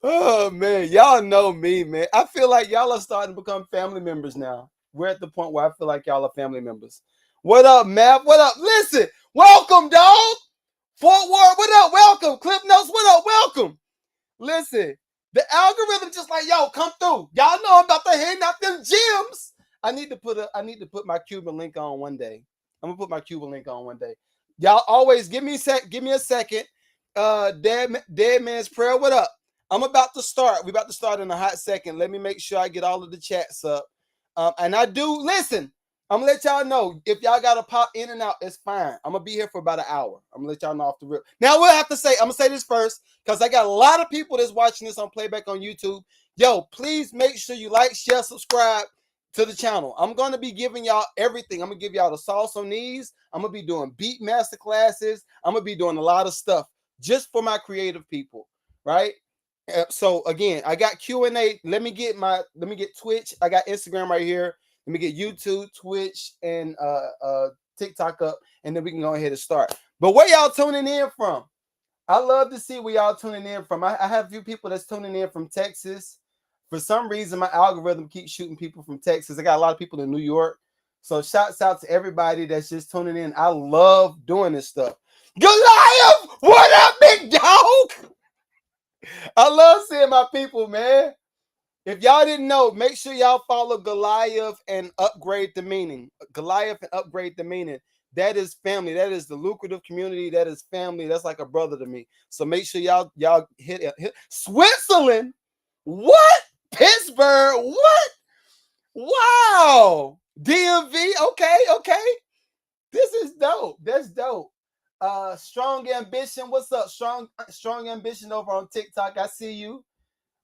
Oh man, y'all know me, man. I feel like y'all are starting to become family members now. We're at the point where I feel like y'all are family members. What up, Matt? What up? Listen, welcome, dog. Fort Worth, what up? Welcome. Clip Notes, what up? Welcome. Listen, the algorithm just like, yo, come through. Y'all know I'm about to hand out them gems. I need to put my Cuban link on one day. I'm gonna put my Cuban link on one day. Y'all always give me a second. Dead man's prayer. What up? I'm about to start. We're about to start in a hot second. Let me make sure I get all of the chats up. And I do listen. I'm gonna let y'all know if y'all gotta pop in and out, it's fine. I'm gonna be here for about an hour. I'm gonna let y'all know off the rip. Now we'll have to say, I'm gonna say this first because I got a lot of people that's watching this on playback on YouTube. Yo, please make sure you like, share, subscribe to the channel. I'm gonna be giving y'all everything. I'm gonna give y'all the sauce on these. I'm gonna be doing beat master classes. I'm gonna be doing a lot of stuff just for my creative people, right? So again, I got Q&A. Let me get Twitch. I got Instagram right here. Let me get YouTube, Twitch, and TikTok up, and then we can go ahead and start. But where y'all tuning in from? I love to see where y'all tuning in from. I have a few people that's tuning in from Texas. For some reason, my algorithm keeps shooting people from Texas. I got a lot of people in New York. So shouts out to everybody that's just tuning in. I love doing this stuff. Goliath, what up, big dog? I love seeing my people, man. If y'all didn't know, make sure y'all follow Goliath and upgrade the meaning. Goliath and upgrade the meaning. That is family. That is the lucrative community. That is family. That's like a brother to me. So make sure y'all hit Switzerland. What? Pittsburgh. What? Wow. DMV. Okay. This is dope. That's dope. Strong Ambition. What's up? Strong Ambition over on TikTok. I see you.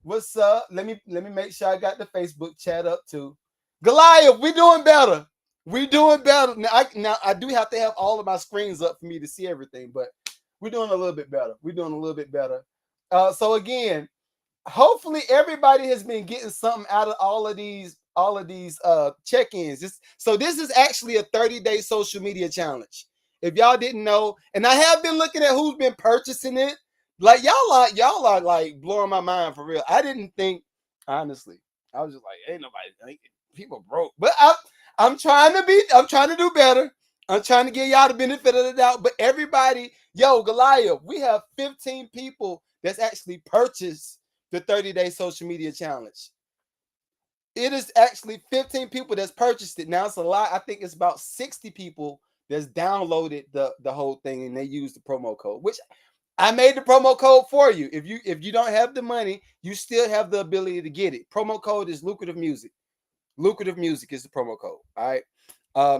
What's up? Let me make sure I got the Facebook chat up too. Goliath, we doing better. We doing better. Now I do have to have all of my screens up for me to see everything, but we're doing a little bit better. We're doing a little bit better. So again, hopefully everybody has been getting something out of all of these check-ins. So this is actually a 30-day social media challenge. If y'all didn't know, and I have been looking at who's been purchasing it. Like y'all are like blowing my mind for real. I didn't think, honestly. I was just like, ain't nobody, like, people broke. But I'm trying to do better. I'm trying to give y'all the benefit of the doubt. But everybody, yo, Goliath, we have 15 people that's actually purchased the 30-day social media challenge. It is actually 15 people that's purchased it. Now it's a lot. I think it's about 60 people that's downloaded the whole thing and they use the promo code, which I made the promo code for you. If you don't have the money, you still have the ability to get it. Promo code is lucrative music. Lucrative music is the promo code. All right.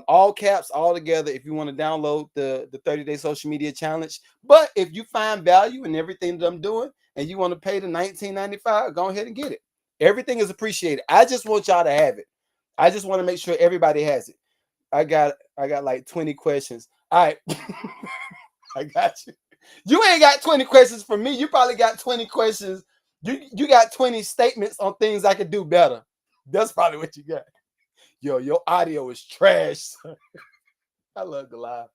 All caps, all together. If you want to download the 30-day social media challenge, but if you find value in everything that I'm doing and you want to pay the $19.95, go ahead and get it. Everything is appreciated. I just want y'all to have it. I just want to make sure everybody has it. I got like 20 questions. All right. I got you. You ain't got 20 questions for me. You probably got 20 questions. You got 20 statements on things I could do better. That's probably what you got. Yo, your audio is trash. I love the live.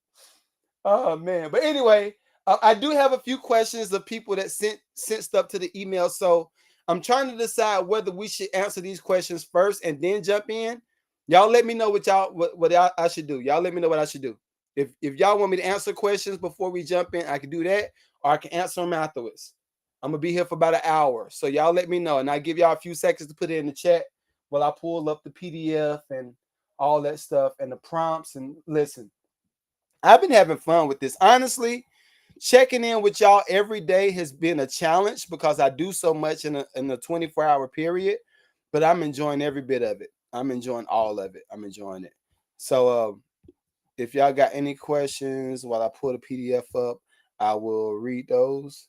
Oh man. But anyway, I do have a few questions of people that sent stuff to the email. So I'm trying to decide whether we should answer these questions first and then jump in. Y'all let me know what I should do. Y'all let me know what I should do. If y'all want me to answer questions before we jump in, I can do that, or I can answer them afterwards. I'm gonna be here for about an hour, so y'all let me know, and I give y'all a few seconds to put it in the chat while I pull up the PDF and all that stuff and the prompts. And listen, I've been having fun with this. Honestly, checking in with y'all every day has been a challenge because I do so much in a 24-hour period, but I'm enjoying every bit of it. I'm enjoying all of it. I'm enjoying it. So if y'all got any questions while I pull the PDF up, I will read those.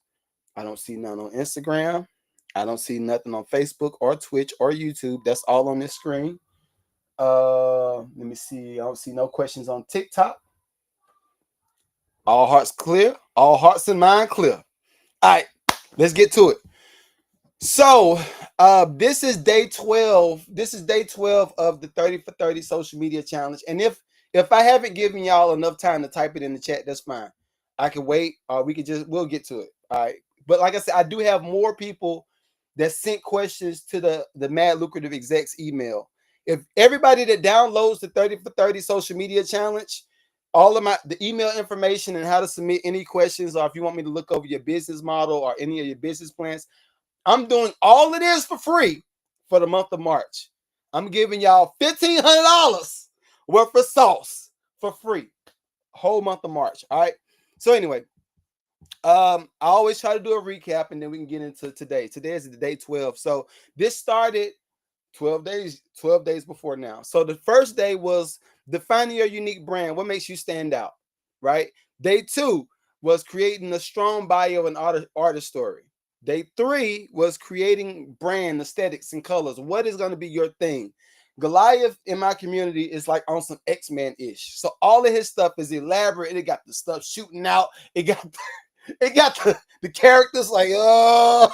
I don't see none on Instagram. I don't see nothing on Facebook or Twitch or YouTube. That's all on this screen. Let me see. I don't see no questions on TikTok. All hearts clear. All hearts and mind clear. All right, let's get to it. So this is day 12. This is day 12 of the 30 for 30 social media challenge. And if I haven't given y'all enough time to type it in the chat, that's fine. I can wait, or we'll get to it. All right. But like I said, I do have more people that sent questions to the Mad Lucrative Execs email. If everybody that downloads the 30 for 30 social media challenge, all of the email information and how to submit any questions, or if you want me to look over your business model or any of your business plans, I'm doing all of this for free for the month of March. I'm giving y'all $1,500 worth of sauce for free, whole month of March. All right. So anyway, I always try to do a recap and then we can get into today. Today is the day 12. So this started 12 days before now. So the first day was defining your unique brand. What makes you stand out, right? Day 2 was creating a strong bio and artist story. Day 3 was creating brand aesthetics and colors. What is going to be your thing? Goliath in my community is like on some X-Men ish. So all of his stuff is elaborate. It got the stuff shooting out. It got the characters like the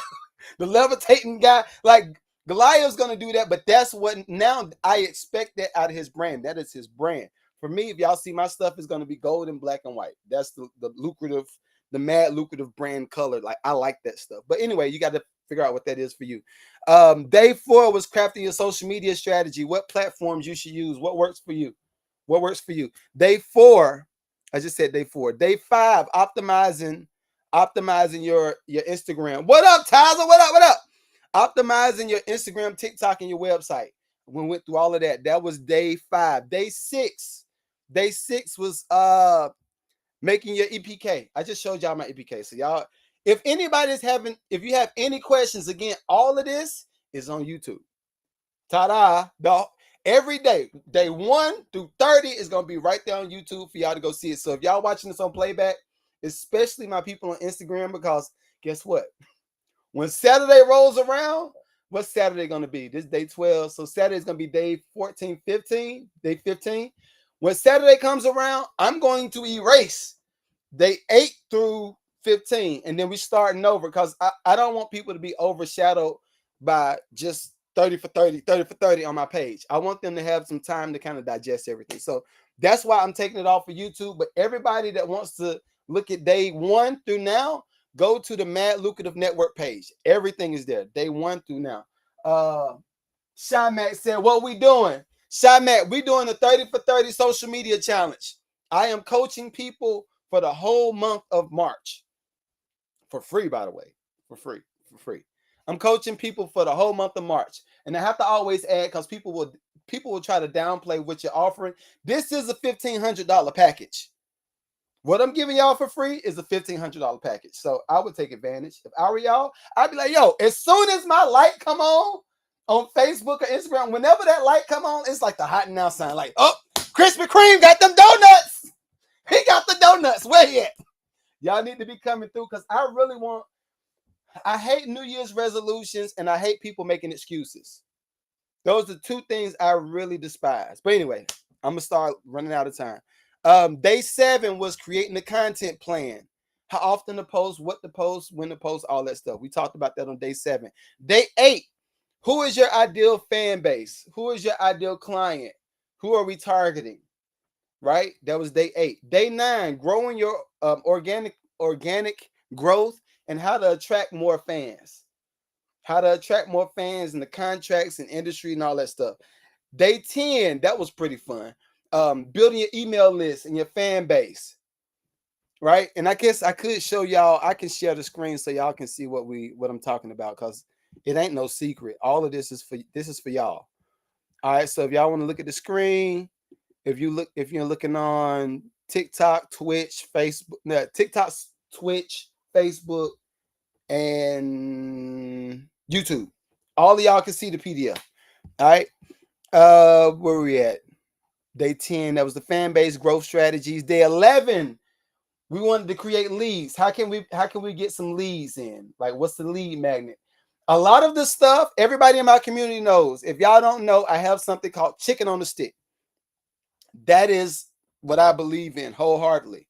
levitating guy. Like Goliath's gonna do that, but that's what now I expect that out of his brand. That is his brand. For me, if y'all see my stuff is gonna be gold and black and white. That's the lucrative, the mad lucrative brand color. Like I like that stuff. But anyway, you got to figure out what that is for you. Day 4 was crafting your social media strategy. What platforms you should use. What works for you. What works for you. Day 4, I just said day 4. Day 5, optimizing your Instagram. What up, Tyler? What up? What up? Optimizing your Instagram, TikTok, and your website. We went through all of that. That was day 5. Day 6 was making your EPK. I just showed y'all my EPK. So y'all, if you have any questions, again, all of this is on YouTube. Ta-da! Every day, day 1 through 30 is gonna be right there on YouTube for y'all to go see it. So if y'all watching this on playback, especially my people on Instagram, because guess what? When Saturday rolls around, what's Saturday going to be? This is day 12. So Saturday is going to be day 14, 15, day 15. When Saturday comes around, I'm going to erase day 8 through 15. And then we starting over because I don't want people to be overshadowed by just 30 for 30 on my page. I want them to have some time to kind of digest everything. So that's why I'm taking it off of YouTube. But everybody that wants to look at day 1 through now, go to the Mad Lucrative Network page. Everything is there. Day 1 through now. Shy Mac said, what we doing? Shy Mac, we doing the 30 for 30 social media challenge. I am coaching people for the whole month of March. For free, by the way. For free. I'm coaching people for the whole month of March. And I have to always add, because people will try to downplay what you're offering. This is a $1,500 package. What I'm giving y'all for free is a $1,500 package. So I would take advantage. If I were y'all, I'd be like, yo, as soon as my light come on Facebook or Instagram, whenever that light come on, it's like the hot and now sign. Like, oh, Krispy Kreme got them donuts. He got the donuts. Where he at? Y'all need to be coming through because I hate New Year's resolutions and I hate people making excuses. Those are 2 things I really despise. But anyway, I'm going to start running out of time. Day 7 was creating the content plan. How often to post, what to post, when to post, all that stuff. We talked about that on day 7. Day 8, who is your ideal fan base? Who is your ideal client? Who are we targeting? Right? That was day 8. Day 9, growing your organic growth and how to attract more fans. How to attract more fans in the contracts and industry and all that stuff. Day 10, that was pretty fun. Building your email list and your fan base, right? And I guess I could show y'all. I can share the screen so y'all can see what I'm talking about because it ain't no secret. All of this is for y'all. All right. So if y'all want to look at the screen, if you're looking on TikTok, Twitch, Facebook, TikTok, Twitch, Facebook, and YouTube, all of y'all can see the PDF. All right. Where we at? Day 10, that was the fan base growth strategies. Day 11, we wanted to create leads. How can we get some leads in? Like, what's the lead magnet? A lot of this stuff, everybody in my community knows. If y'all don't know, I have something called chicken on the stick. That is what I believe in wholeheartedly.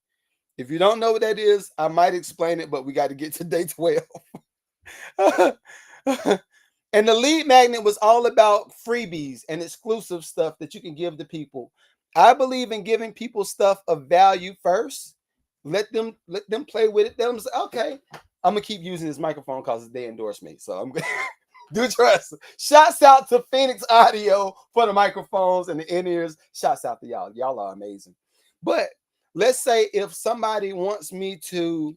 If you don't know what that is, I might explain it, but we got to get to day 12. And the lead magnet was all about freebies and exclusive stuff that you can give to people. I believe in giving people stuff of value first. Let them play with it. Let them say, okay, I'm gonna keep using this microphone because they endorse me. So I'm gonna do trust. Shouts out to Phoenix Audio for the microphones and the in-ears. Shouts out to y'all. Y'all are amazing. But let's say if somebody wants me to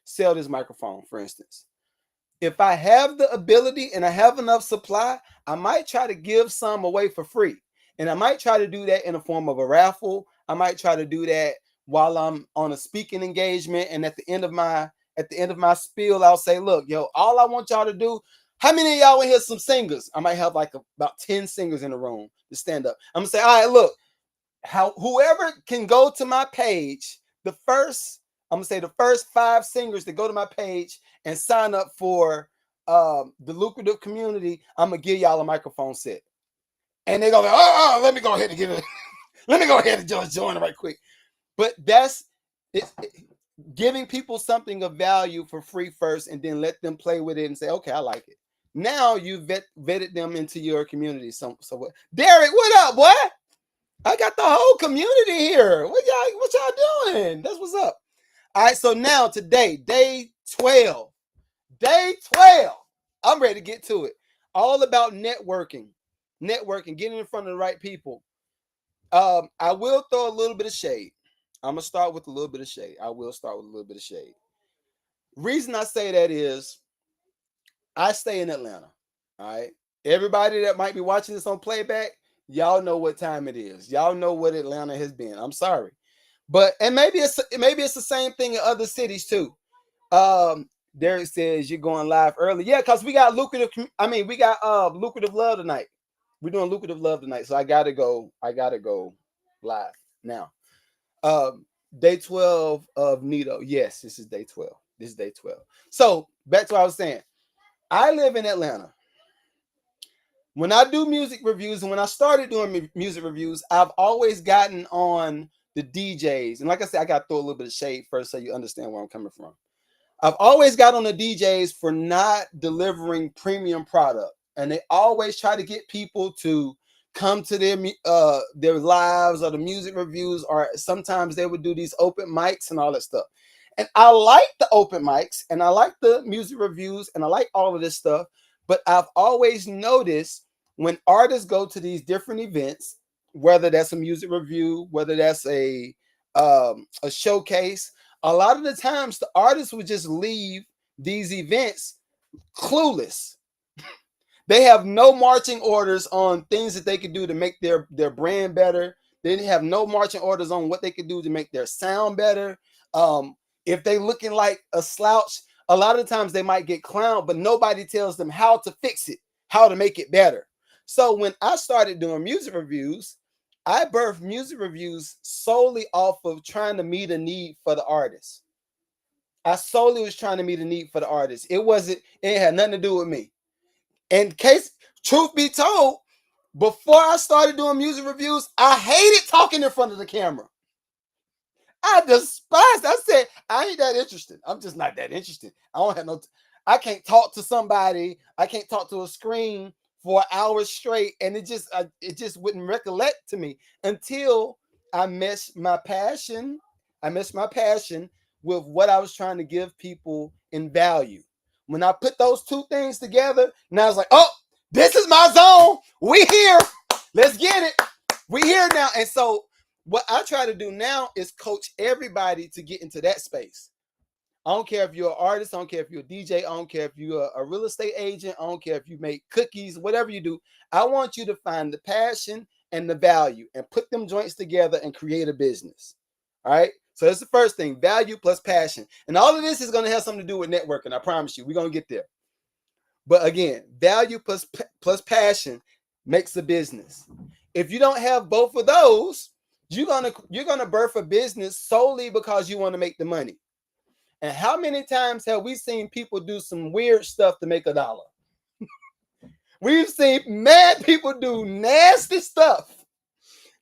sell this microphone, for instance, if I have the ability and I have enough supply, I might try to give some away for free. And I might try to do that in the form of a raffle. I might try to do that while I'm on a speaking engagement. And at the end of my spiel, I'll say, look, yo, all I want y'all to do, how many of y'all in here some singers? I might have like about 10 singers in the room to stand up. I'm gonna say, all right, look, whoever can go to my page, I'm gonna say the first 5 singers that go to my page and sign up for the lucrative community, I'm gonna give y'all a microphone set. And they're gonna go, let me go ahead and get it. Let me go ahead and just join it right quick. But that's giving people something of value for free first, and then let them play with it and say, okay, I like it. Now you vetted them into your community. So what? Derek, what up, boy? I got the whole community here. What y'all doing? That's what's up. All right, so now today, day 12. Day 12. I'm ready to get to it. All about networking, getting in front of the right people. I will throw a little bit of shade. I'm gonna start with a little bit of shade. Reason I say that is I stay in Atlanta. All right. Everybody that might be watching this on playback, y'all know what time it is. Y'all know what Atlanta has been. I'm sorry. But and maybe it's the same thing in other cities too. Derek says you're going live early. Yeah, because we got lucrative love tonight. We're doing lucrative love tonight. So I gotta go live now. Day 12 of Nito. Yes, this is day 12. So back to what I was saying. I live in Atlanta. When I do music reviews, and when I started doing music reviews, I've always gotten on the DJs. And like I said, I got to throw a little bit of shade first so you understand where I'm coming from. I've always got on the DJs for not delivering premium product. And they always try to get people to come to their lives or the music reviews, or sometimes they would do these open mics and all that stuff. And I like the open mics and I like the music reviews and I like all of this stuff. But I've always noticed when artists go to these different events, whether that's a music review, whether that's a showcase, a lot of the times the artists would just leave these events clueless. They have no marching orders on things that they could do to make their brand better. They have no marching orders on what they could do to make their sound better. If they looking like a slouch, a lot of times they might get clowned, but nobody tells them how to fix it, how to make it better. So when I started doing music reviews, I birthed music reviews solely off of trying to meet a need for the artist. I solely was trying to meet a need for the artist. It had nothing to do with me. In case, truth be told, before I started doing music reviews, I hated talking in front of the camera. I despised. I said, I ain't that interested. I'm just not that interested. I can't talk to somebody. I can't talk to a screen for hours straight. And it just wouldn't recollect to me until I meshed my passion. With what I was trying to give people in value. When I put those two things together, now I was like, oh, this is my zone. We here. Let's get it. We here now. And so what I try to do now is coach everybody to get into that space. I don't care if you're an artist. I don't care if you're a DJ. I don't care if you're a real estate agent. I don't care if you make cookies, whatever you do. I want you to find the passion and the value and put them joints together and create a business. All right. So that's the first thing, value plus passion. And all of this is going to have something to do with networking. I promise you, we're going to get there. But again, value plus passion makes a business. If you don't have both of those, you're gonna birth a business solely because you want to make the money. And how many times have we seen people do some weird stuff to make $1? We've seen mad people do nasty stuff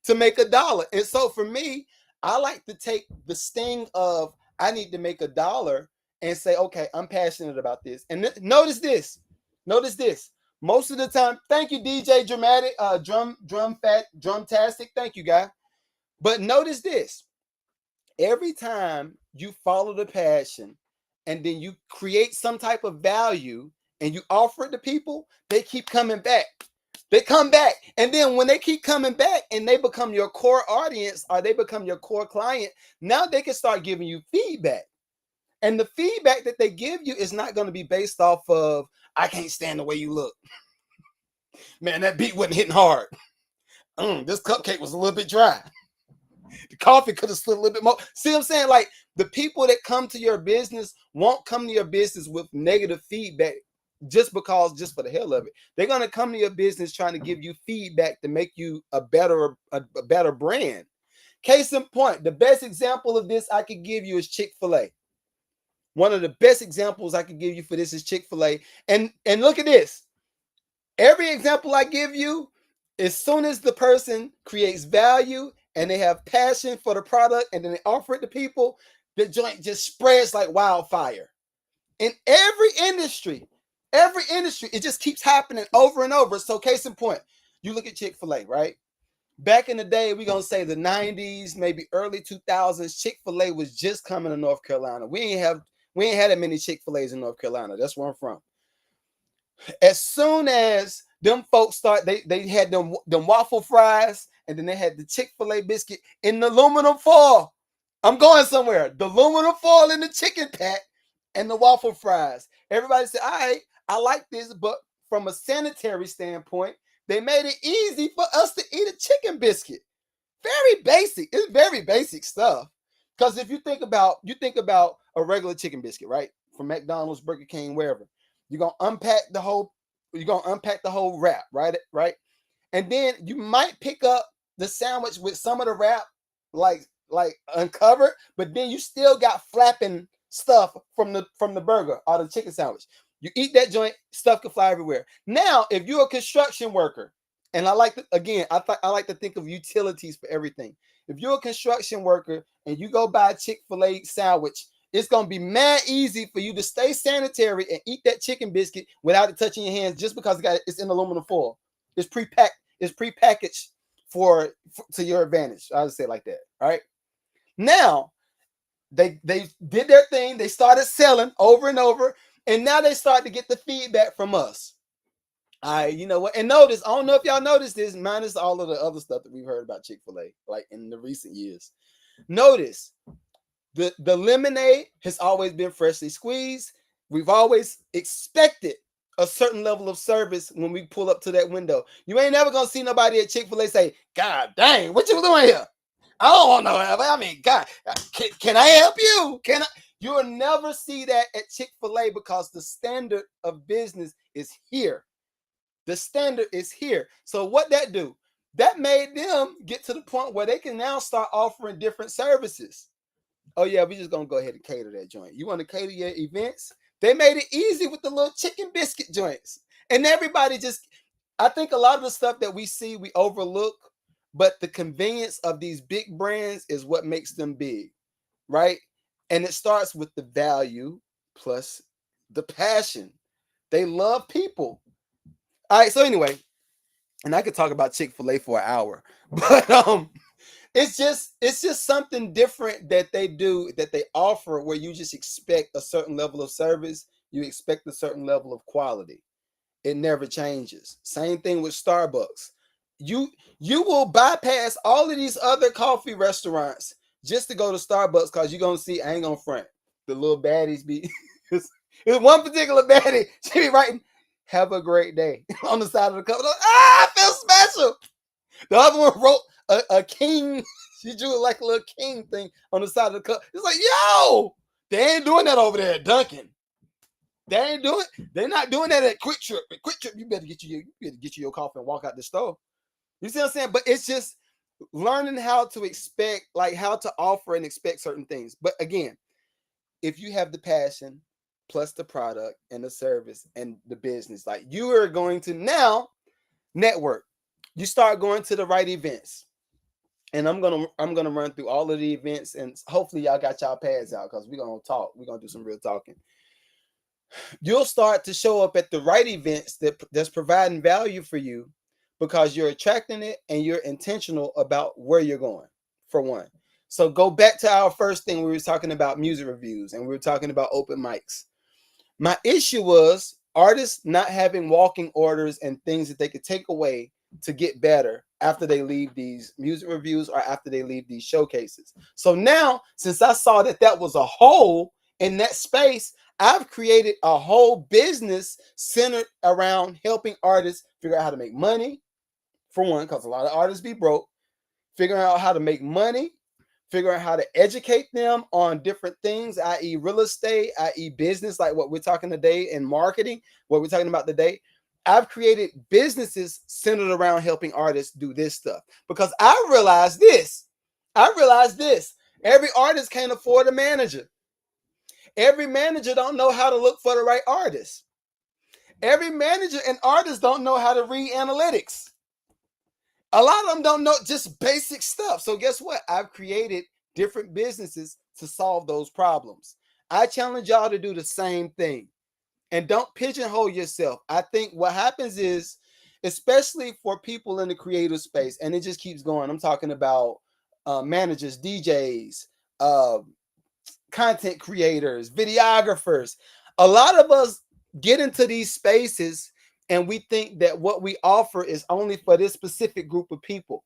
to make $1. And so for me, I like to take the sting of I need to make $1 and say, okay, I'm passionate about this. And notice this. Most of the time, thank you, DJ Dramatic, Drumtastic. Thank you, guy. But notice this. Every time you follow the passion and then you create some type of value and you offer it to people, they keep coming back. They come back. And then when they keep coming back and they become your core audience or they become your core client, now they can start giving you feedback. And the feedback that they give you is not going to be based off of, I can't stand the way you look. Man, that beat wasn't hitting hard. This cupcake was a little bit dry. The coffee could have slid a little bit more. See what I'm saying? Like, the people that come to your business won't come to your business with negative feedback just for the hell of it. They're going to come to your business trying to give you feedback to make you a better brand. Case in point, the best example of this I could give you is Chick-fil-A. One of the best examples I could give you for this is Chick-fil-A. And look at this. Every example I give you, as soon as the person creates value and they have passion for the product and then they offer it to people, the joint just spreads like wildfire. In every industry, it just keeps happening over and over. So case in point, you look at Chick-fil-A, right? Back in the day, we're going to say the 90s, maybe early 2000s, Chick-fil-A was just coming to North Carolina. We ain't had that many Chick-fil-A's in North Carolina. That's where I'm from. As soon as them folks they had them waffle fries, and then they had the Chick-fil-A biscuit in the aluminum foil. I'm going somewhere. The aluminum foil in the chicken pack and the waffle fries. Everybody said, all right, I like this, but from a sanitary standpoint, they made it easy for us to eat a chicken biscuit. Very basic. It's very basic stuff. Because if you think about a regular chicken biscuit, right? From McDonald's, Burger King, wherever. You're gonna unpack the whole wrap, right? And then you might pick up the sandwich with some of the wrap like uncovered, but then you still got flapping stuff from the burger or the chicken sandwich. You eat that joint, stuff can fly everywhere. Now, if you're a construction worker, and I like to think of utilities for everything. If you're a construction worker and you go buy a Chick-fil-A sandwich, it's going to be mad easy for you to stay sanitary and eat that chicken biscuit without it touching your hands just because it's in aluminum foil. It's prepackaged to your advantage. I'll just say it like that. All right. Now, they did their thing. They started selling over and over. And now they start to get the feedback from us. All right, you know what? And notice, I don't know if y'all noticed this, minus all of the other stuff that we've heard about Chick-fil-A, like in the recent years. Notice, the lemonade has always been freshly squeezed. We've always expected a certain level of service when we pull up to that window. You ain't never gonna see nobody at Chick-fil-A say, God dang, what you doing here? I don't want no help. I mean, God, can I help you? You will never see that at Chick-fil-A because the standard of business is here. The standard is here. So what that do? That made them get to the point where they can now start offering different services. Oh yeah, we just gonna go ahead and cater that joint. You want to cater your events? They made it easy with the little chicken biscuit joints. And everybody I think a lot of the stuff that we see, we overlook, but the convenience of these big brands is what makes them big, right? And it starts with the value plus the passion. They love people. All right, so anyway, and I could talk about Chick-fil-A for an hour, but it's just something different that they do, that they offer, where you just expect a certain level of service, you expect a certain level of quality. It never changes. Same thing with Starbucks. You will bypass all of these other coffee restaurants just to go to Starbucks because you're gonna see, I ain't gonna front, the little baddies be it's one particular baddie, she be writing, have a great day on the side of the cup. I feel special. The other one wrote a king. She drew it like a little king thing on the side of the cup. It's like, yo, they ain't doing that over there at Dunkin'. They're not doing that at Quick Trip. At Quick Trip, you better get you your coffee and walk out the store. You see what I'm saying? But it's just learning how to expect, like how to offer and expect certain things. But again, if you have the passion plus the product and the service and the business, like you are going to now network. You start going to the right events. And I'm gonna run through all of the events, and hopefully y'all got y'all pads out because we're gonna talk. We're gonna do some real talking. You'll start to show up at the right events that's providing value for you, because you're attracting it and you're intentional about where you're going, for one. For two, you're going to network So go back to our first thing. We were talking about music reviews and we were talking about open mics. My issue was artists not having walking orders and things that they could take away to get better after they leave these music reviews or after they leave these showcases. So now, since I saw that that was a hole in that space, I've created a whole business centered around helping artists figure out how to make money, for one, because a lot of artists be broke, figuring out how to make money, figure out how to educate them on different things, i.e. real estate, i.e. business, like what we're talking today, and marketing, what we're talking about today. I've created businesses centered around helping artists do this stuff because I realized this. Every artist can't afford a manager. Every manager don't know how to look for the right artist. Every manager and artist don't know how to read analytics. A lot of them don't know just basic stuff. So guess what? I've created different businesses to solve those problems. I challenge y'all to do the same thing. And don't pigeonhole yourself. I think what happens is, especially for people in the creative space, and it just keeps going. I'm talking about managers, DJs, content creators, videographers. A lot of us get into these spaces and we think that what we offer is only for this specific group of people.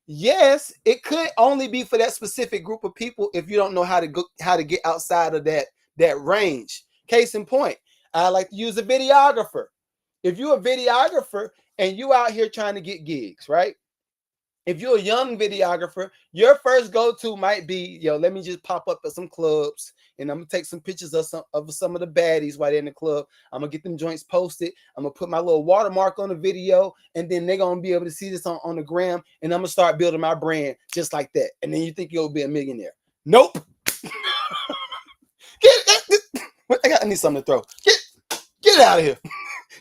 Yes, it could only be for that specific group of people if you don't know how to get outside of that range. Case in point, I like to use a videographer. If you're a videographer and you out here trying to get gigs, right? If you're a young videographer, your first go-to might be, let me just pop up at some clubs and I'm gonna take some pictures of some of the baddies while they're in the club. I'm gonna get them joints posted. I'm gonna put my little watermark on the video, and then they're gonna be able to see this on the gram, and I'm gonna start building my brand just like that. And then you think you'll be a millionaire. Nope. I need something to throw. Get out of here.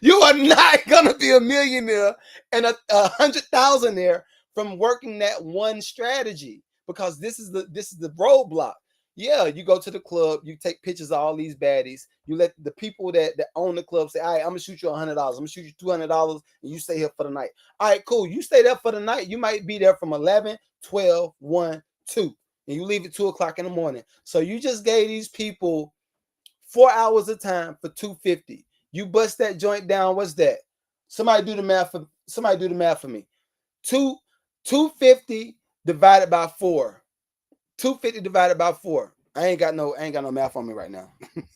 You are not gonna be a millionaire and a 100,000 from working that one strategy, because this is the roadblock. Yeah, you go to the club, you take pictures of all these baddies, you let the people that own the club say, all right, I'm gonna shoot you $100, I'm gonna shoot you $200, and you stay here for the night. All right, cool. You stay there for the night. You might be there from 11, 12, 1, 2, and you leave at 2 o'clock in the morning. So you just gave these people 4 hours of time for $250. You bust that joint down. What's that? Somebody do the math for me. 250 divided by 4. 250 divided by 4. I ain't got no math on me right now.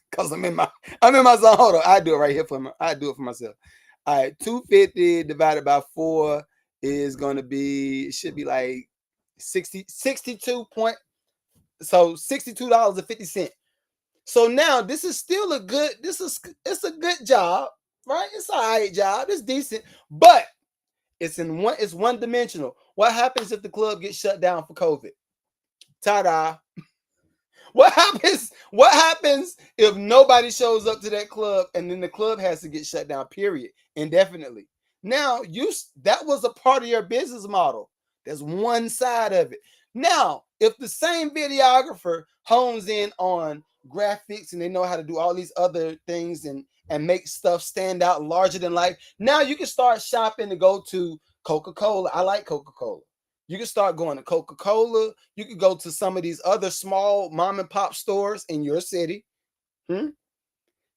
Because I'm in my zone. Hold on. I do it right here for me. I do it for myself. All right, 250 divided by 4 is gonna be, it should be like 62 point. So $62.50. So now this is still a good, it's a good job, right? It's all right job, it's decent, but it's one dimensional. What happens if the club gets shut down for COVID? Ta-da. What happens if nobody shows up to that club and then the club has to get shut down, period, indefinitely? Now, that was a part of your business model. There's one side of it. Now, if the same videographer hones in on graphics and they know how to do all these other things and make stuff stand out larger than life, now you can start shopping to go to Coca-Cola. I like Coca-Cola. You can start going to Coca-Cola. You can go to some of these other small mom and pop stores in your city.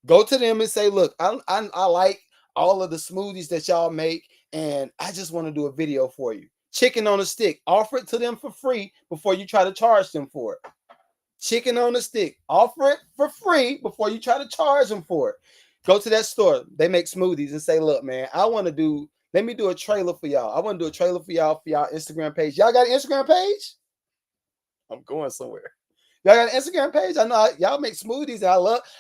Go to them and say, look, I like all of the smoothies that y'all make, and I just want to do a video for you. Chicken on a stick. Offer it to them for free before you try to charge them for it. Chicken on a stick. Offer it for free before you try to charge them for it. Go to that store. They make smoothies and say, look, man, let me do a trailer for y'all. I want to do a trailer for y'all Instagram page. Y'all got an Instagram page? I'm going somewhere. Y'all got an Instagram page? I know y'all make smoothies.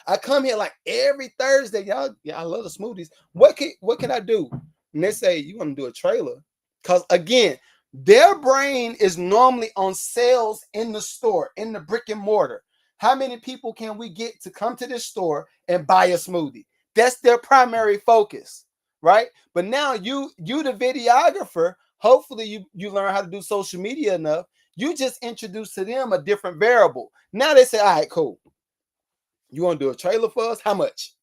I come here like every Thursday. I love the smoothies. What can I do? And they say, you want to do a trailer? Because again, their brain is normally on sales in the store, in the brick and mortar. How many people can we get to come to this store and buy a smoothie? That's their primary focus, right? But now you the videographer, hopefully you learn how to do social media enough. You just introduce to them a different variable. Now they say, all right, cool. You want to do a trailer for us? How much?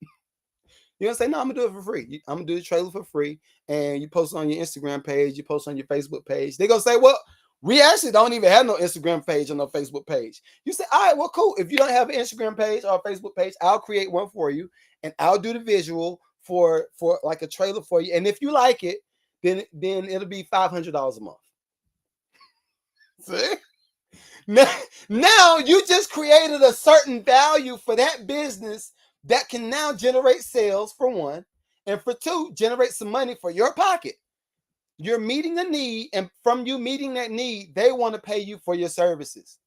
You're going to say, no, I'm going to do it for free. I'm going to do the trailer for free. And you post it on your Instagram page. You post it on your Facebook page. They're going to say, well, We actually don't even have no Instagram page or no Facebook page. You say, all right, well, cool. If you don't have an Instagram page or a Facebook page, I'll create one for you, and I'll do the visual for like a trailer for you. And if you like it, then it'll be $500 a month. See? Now you just created a certain value for that business that can now generate sales, for one, and for two, generate some money for your pocket. You're meeting a need, and from you meeting that need, they want to pay you for your services.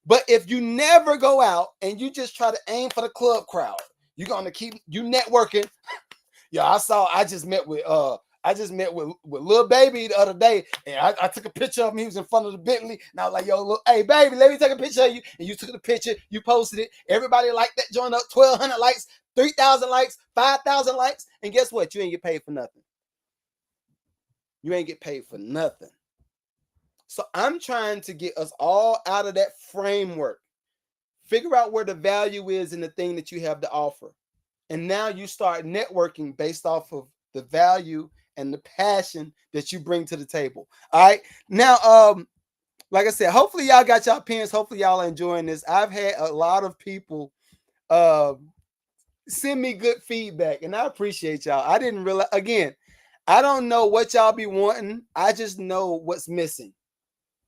But if you never go out and you just try to aim for the club crowd, you're gonna keep you networking. Yeah, I just met with Lil Baby the other day, and I took a picture of him. He was in front of the Bentley, and I was like, yo, hey baby, let me take a picture of you. And you took the picture, you posted it. Everybody liked that joint up, 1,200 likes, 3,000 likes, 5,000 likes, and guess what? You ain't get paid for nothing. You ain't get paid for nothing. So I'm trying to get us all out of that framework. Figure out where the value is in the thing that you have to offer. And now you start networking based off of the value and the passion that you bring to the table. All right. Now, like I said, hopefully y'all got y'all pens. Hopefully y'all are enjoying this. I've had a lot of people send me good feedback, and I appreciate y'all. I didn't realize, again, I don't know what y'all be wanting. I just know what's missing.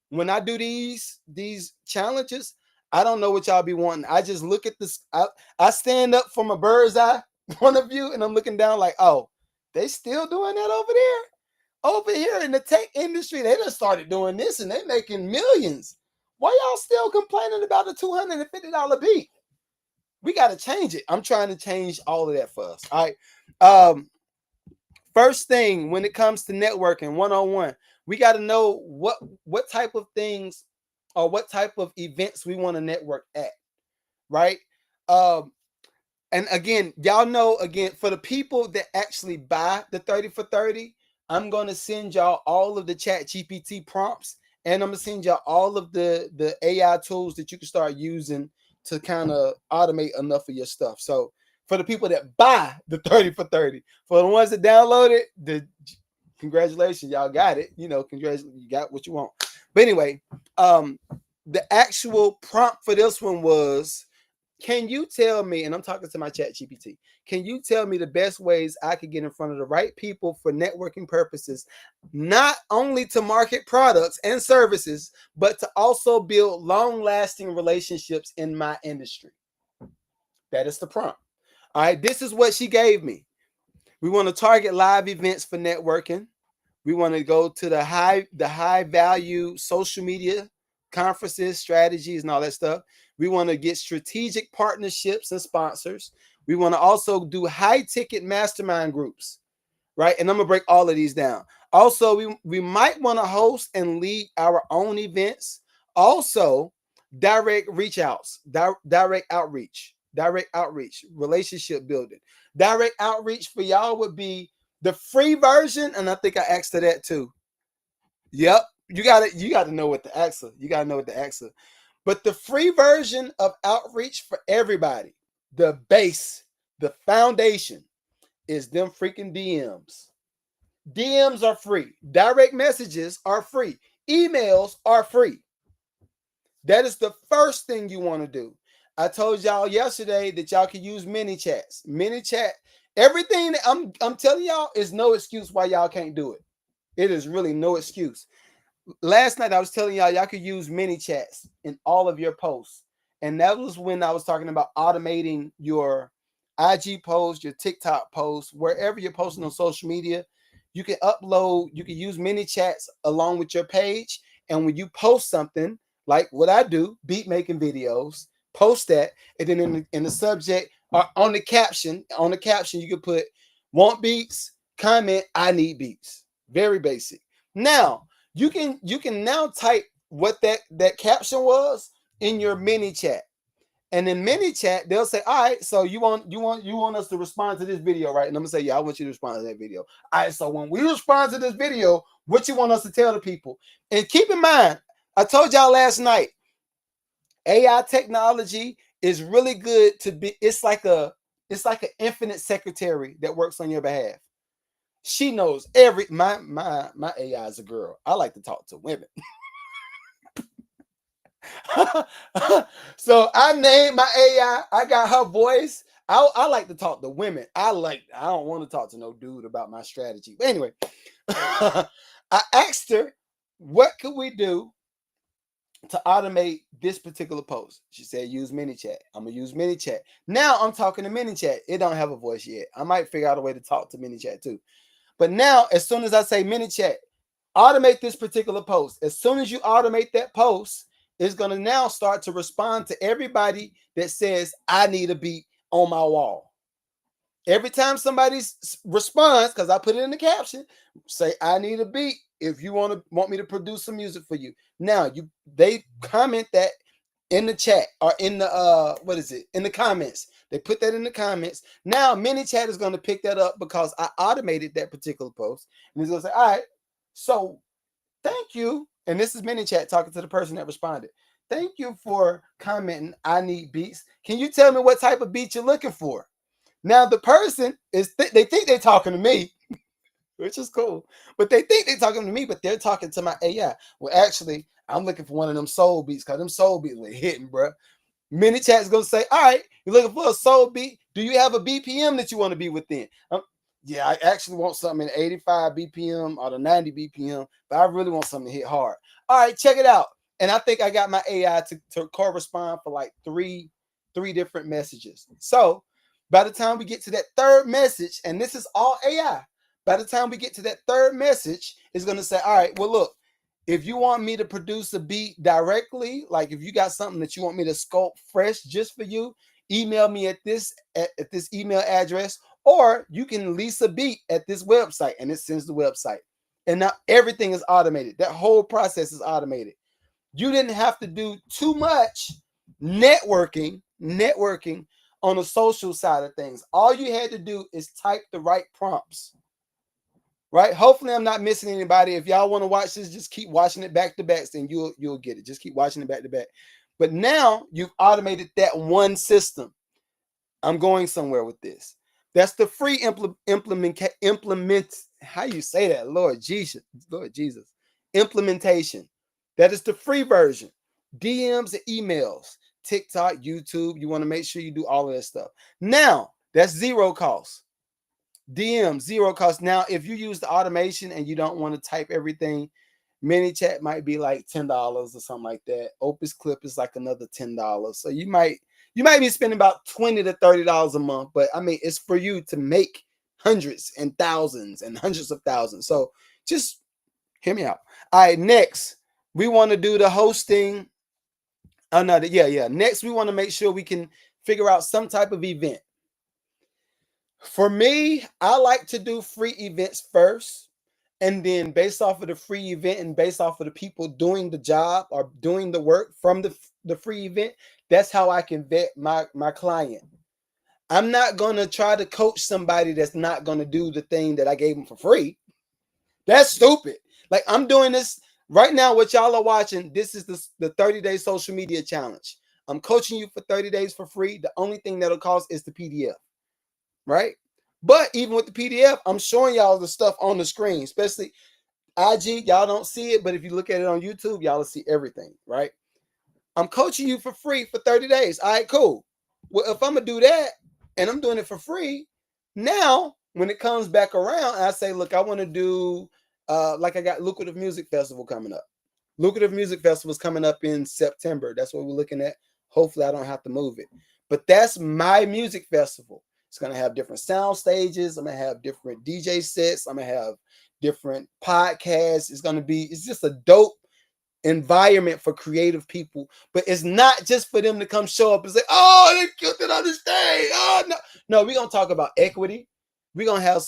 When I do these challenges, I don't know what y'all be wanting. I just look at this. I stand up from a bird's eye point of view, and I'm looking down like, oh, they still doing that over there? Over here in the tech industry, they just started doing this, and they making millions. Why y'all still complaining about a $250 beat? We got to change it. I'm trying to change all of that for us. All right. First thing, when it comes to networking one-on-one, we got to know what type of things or what type of events we want to network at, right? And again, y'all know, again, for the people that actually buy the 30 for 30, I'm going to send y'all all of the ChatGPT prompts, and I'm going to send y'all all of the AI tools that you can start using to kind of automate enough of your stuff. So for the people that buy the 30 for 30, for the ones that download it, congratulations, y'all got it. You know, congratulations, you got what you want. But anyway, the actual prompt for this one was, can you tell me, and I'm talking to my ChatGPT, can you tell me the best ways I could get in front of the right people for networking purposes, not only to market products and services, but to also build long-lasting relationships in my industry? That is the prompt. All right, this is what she gave me. We want to target live events for networking. We want to go to the high value social media conferences, strategies, and all that stuff. We want to get strategic partnerships and sponsors. We want to also do high ticket mastermind groups, right? And I'm gonna break all of these down. Also, we might want to host and lead our own events. Also, direct reach outs, direct outreach, relationship building. Direct outreach for y'all would be the free version, and I think I asked her that too. Yep, you got to know what to ask her. You got to know what to ask her. But the free version of outreach for everybody, the base, the foundation, is them freaking DMs. DMs are free. Direct messages are free. Emails are free. That is the first thing you want to do. I told y'all yesterday that y'all can use mini chats. Mini chat, everything that I'm telling y'all is no excuse why y'all can't do it. It is really no excuse. Last night I was telling y'all could use mini chats in all of your posts. And that was when I was talking about automating your IG posts, your TikTok posts, wherever you're posting on social media. You can upload, you can use mini chats along with your page. And when you post something, like what I do, beat making videos, post that, and then in the subject or on the caption, you can put want beats, comment, I need beats. Very basic. Now, you can now type what that caption was in your mini chat. And in mini chat, they'll say, all right, so you want us to respond to this video, right? And I'm gonna say, yeah, I want you to respond to that video. All right, so when we respond to this video, what you want us to tell the people? And keep in mind, I told y'all last night, AI technology is really good to be, it's like an infinite secretary that works on your behalf. She knows my AI is a girl. I like to talk to women. So I named my AI. I got her voice. I like to talk to women. I don't want to talk to no dude about my strategy. But anyway, I asked her, what could we do to automate this particular post? She said, use ManyChat. I'm gonna use ManyChat. Now I'm talking to ManyChat. It don't have a voice yet. I might figure out a way to talk to ManyChat too. But now, as soon as I say ManyChat, automate this particular post. As soon as you automate that post, it's going to now start to respond to everybody that says, I need a beat on my wall. Every time somebody responds, because I put it in the caption, say, I need a beat if you want me to produce some music for you. Now, they comment that in the chat or in the in the comments. They put that in the comments. Now ManyChat is going to pick that up because I automated that particular post, and it's going to say, all right, so thank you. And this is ManyChat talking to the person that responded. Thank you for commenting, I need beats. Can you tell me what type of beat you're looking for? Now the person is they think they're talking to me, which is cool. But they think they're talking to me, but they're talking to my AI. Well, actually, I'm looking for one of them soul beats, because them soul beats were hitting, bro. ManyChat is going to say, all right, you're looking for a soul beat. Do you have a BPM that you want to be within? Yeah, I actually want something in 85 BPM or the 90 BPM, but I really want something to hit hard. All right, check it out. And I think I got my AI to correspond for like three different messages. So by the time we get to that third message, and this is all AI, by the time we get to that third message, it's going to say, all right, well, look, if you want me to produce a beat directly, like if you got something that you want me to sculpt fresh just for you, email me at this email address, or you can lease a beat at this website, and it sends the website. And now everything is automated. That whole process is automated. You didn't have to do too much networking on the social side of things. All you had to do is type the right prompts. Right? Hopefully I'm not missing anybody. If y'all want to watch this, just keep watching it back to back, then you'll get it. Just keep watching it back to back. But now you've automated that one system. I'm going somewhere with this. That's the free implement. How you say that? Lord Jesus. Implementation. That is the free version. DMs and emails, TikTok, YouTube. You want to make sure you do all of that stuff. Now, that's zero cost. DM, zero cost. Now, if you use the automation and you don't want to type everything, ManyChat might be like $10 or something like that. Opus Clip is like another $10. So you might be spending about $20 to $30 a month, but I mean, it's for you to make hundreds and thousands and hundreds of thousands. So just hear me out. All right, next we want to do the hosting. Oh no, yeah. Next, we want to make sure we can figure out some type of event. For me, I like to do free events first, and then based off of the free event and based off of the people doing the job or doing the work from the free event, that's how I can vet my client. I'm not going to try to coach somebody that's not going to do the thing that I gave them for free. That's stupid. Like, I'm doing this right now. What y'all are watching, this is the 30-day social media challenge. I'm coaching you for 30 days for free. The only thing that'll cost is the PDF. Right? But even with the PDF, I'm showing y'all the stuff on the screen, especially IG. Y'all don't see it, but if you look at it on YouTube, y'all will see everything, right? I'm coaching you for free for 30 days. All right, cool. Well, if I'm going to do that and I'm doing it for free, now when it comes back around, I say, look, I want to do, like I got Lucrative Music Festival coming up. Lucrative Music Festival is coming up in September. That's what we're looking at. Hopefully I don't have to move it. But that's my music festival. It's going to have different sound stages. I'm going to have different DJ sets. I'm going to have different podcasts. It's just a dope environment for creative people. But it's not just for them to come show up and say, oh, they killed it on the stage. Oh, no, we're going to talk about equity. We're going to have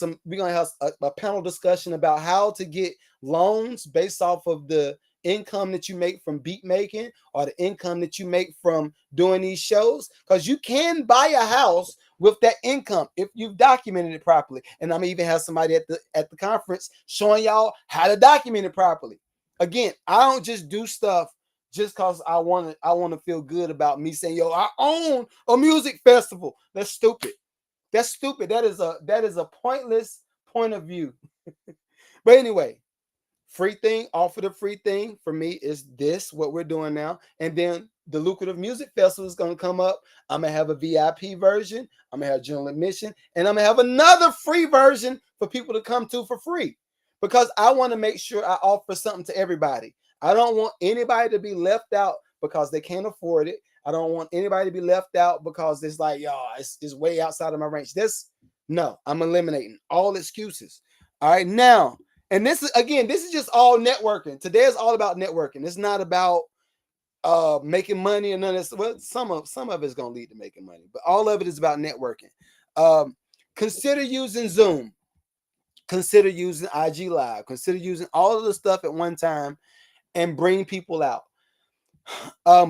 a panel discussion about how to get loans based off of the income that you make from beat making or the income that you make from doing these shows, because you can buy a house with that income if you've documented it properly. And I'm gonna even have somebody at the conference showing y'all how to document it properly. Again, I don't just do stuff just because I want to feel good about me saying, yo, I own a music festival. That's stupid. That is a pointless point of view. But anyway, Free thing, offer the free thing for me is this, what we're doing now. And then the lucrative music festival is going to come up. I'm going to have a VIP version. I'm going to have general admission. And I'm going to have another free version for people to come to for free. Because I want to make sure I offer something to everybody. I don't want anybody to be left out because they can't afford it. I don't want anybody to be left out because it's like, yo, it's way outside of my range. No, I'm eliminating all excuses. All right, now, and this is just all networking. Today is all about networking. It's not about making money and none of this. Well, some of it's gonna lead to making money, but all of it is about networking. Consider using Zoom. Consider using IG Live. Consider using all of the stuff at one time and bring people out.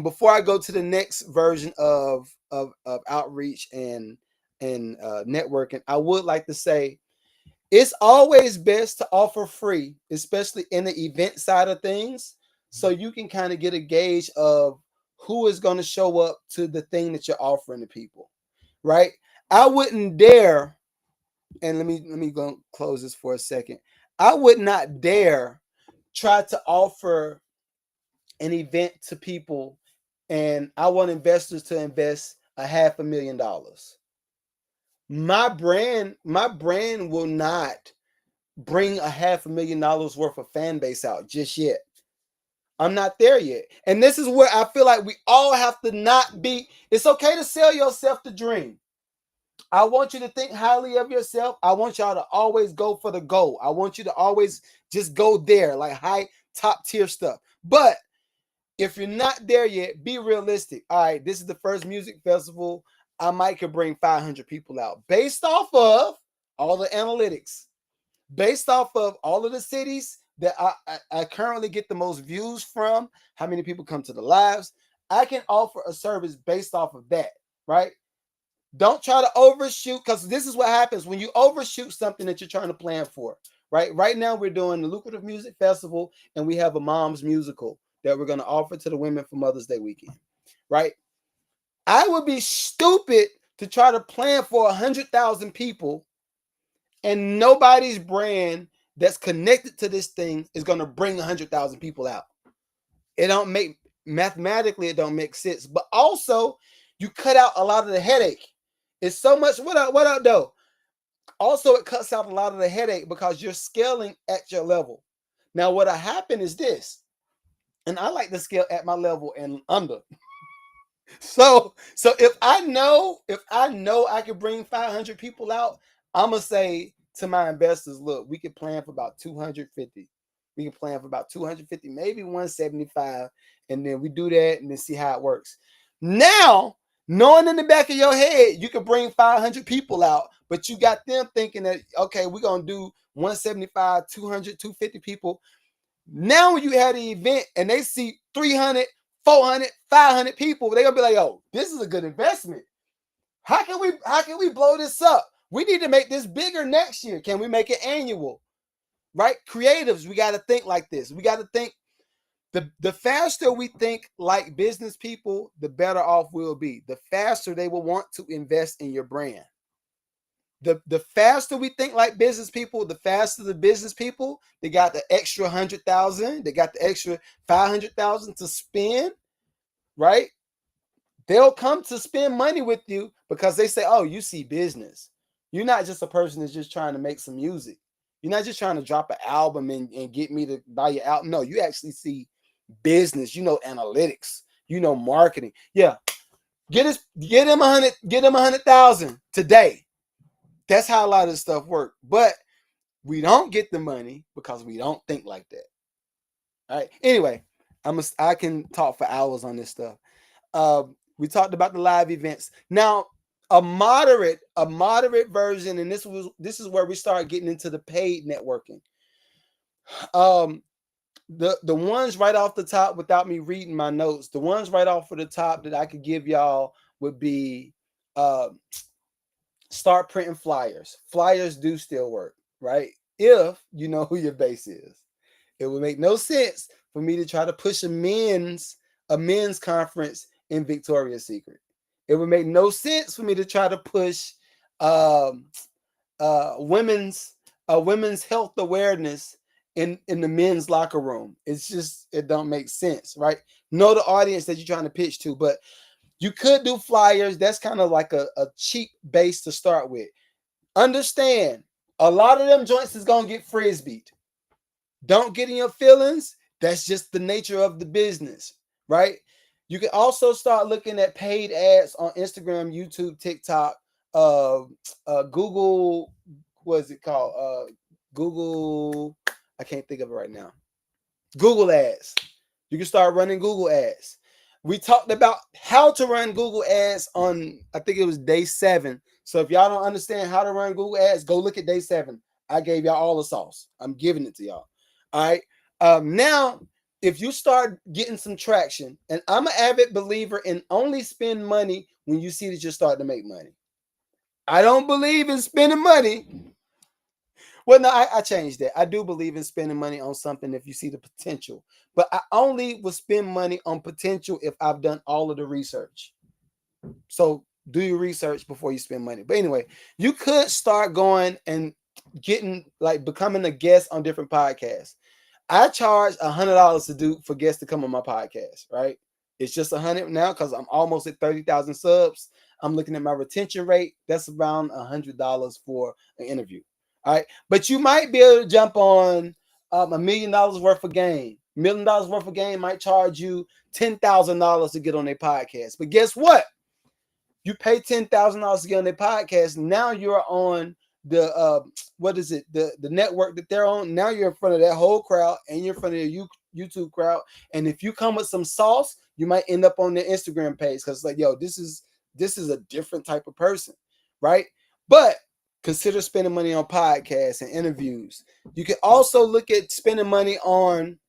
Before I go to the next version of outreach and networking, I would like to say it's always best to offer free, especially in the event side of things, so you can kind of get a gauge of who is going to show up to the thing that you're offering to people, right? I wouldn't dare, and let me go close this for a second. I would not dare try to offer an event to people, and I want investors to invest $500,000. My brand will not bring $500,000 worth of fan base out just yet. I'm not there yet. And this is where I feel like we all have to not be. It's okay to sell yourself the dream. I want you to think highly of yourself. I want y'all to always go for the goal. I want you to always just go there, like high top tier stuff. But if you're not there yet, be realistic. All right, this is the first music festival. I might could bring 500 people out based off of all the analytics, based off of all of the cities that I currently get the most views from, how many people come to the lives. I can offer a service based off of that, right? Don't try to overshoot, because this is what happens when you overshoot something that you're trying to plan for, right? Right now, we're doing the Lucrative Music Festival, and we have a mom's musical that we're going to offer to the women for Mother's Day weekend, right? I would be stupid to try to plan for 100,000 people and nobody's brand that's connected to this thing is going to bring 100,000 people out. It don't make, mathematically, it don't make sense. But also, you cut out a lot of the headache. It's so much. What up, though? Also, it cuts out a lot of the headache because you're scaling at your level. Now, what happened is this, and I like to scale at my level and under. So if I know I can bring 500 people out, I'm gonna say to my investors, look, we can plan for about 250. We can plan for about 250, maybe 175, and then we do that and then see how it works. Now, knowing in the back of your head, you can bring 500 people out, but you got them thinking that, okay, we're gonna do 175, 200, 250 people. Now, when you had an event and they see 300, 400, 500 people, they're gonna be like, oh, this is a good investment. How can we blow this up? We need to make this bigger next year. Can we make it annual? Right? Creatives, we got to think like this. We got to think, the faster we think like business people, the better off we'll be. The faster they will want to invest in your brand. The faster we think like business people, the faster the business people, they got the extra 100,000, they got the extra 500,000 to spend, right? They'll come to spend money with you because they say, oh, you see business. You're not just a person that's just trying to make some music. You're not just trying to drop an album and get me to buy your album. No, you actually see business. You know analytics. You know marketing. Yeah, get them 100,000 today. That's how a lot of this stuff works. But we don't get the money because we don't think like that. All right. Anyway, I can talk for hours on this stuff. We talked about the live events. Now, a moderate version, and this is where we start getting into the paid networking. The ones right off the top, without me reading my notes, the ones right off of the top that I could give y'all would be start printing flyers. Flyers do still work, right? If you know who your base is. It would make no sense for me to try to push a men's conference in Victoria's Secret. It would make no sense for me to try to push women's health awareness in the men's locker room. It's just, it don't make sense, right? Know the audience that you're trying to pitch to, but you could do flyers. That's kind of like a cheap base to start with. Understand, a lot of them joints is gonna get frisbeed. Don't get in your feelings. That's just the nature of the business, right? You can also start looking at paid ads on Instagram, YouTube, TikTok, Google. What is it called? Google. I can't think of it right now. Google ads. You can start running Google ads. We talked about how to run Google ads on, I think it was day 7. So if y'all don't understand how to run Google ads, go look at day 7. I gave y'all all the sauce. I'm giving it to y'all. All right. Now, if you start getting some traction, and I'm an avid believer in only spend money when you see that you're starting to make money. I don't believe in spending money. Well, no, I changed that. I do believe in spending money on something if you see the potential, but I only will spend money on potential if I've done all of the research. So do your research before you spend money. But anyway, you could start going and getting, like, becoming a guest on different podcasts. I charge $100 to do for guests to come on my podcast, right? It's just 100 now because I'm almost at 30,000 subs. I'm looking at my retention rate. That's around $100 for an interview. All right. But you might be able to jump on $1 million worth of game. $1 million worth of game might charge you $10,000 to get on their podcast. But guess what? You pay $10,000 to get on their podcast. Now you're on the what is it? The network that they're on. Now you're in front of that whole crowd, and you're in front of your YouTube crowd. And if you come with some sauce, you might end up on their Instagram page because, like, yo, this is a different type of person, right? But consider spending money on podcasts and interviews. You can also look at spending money on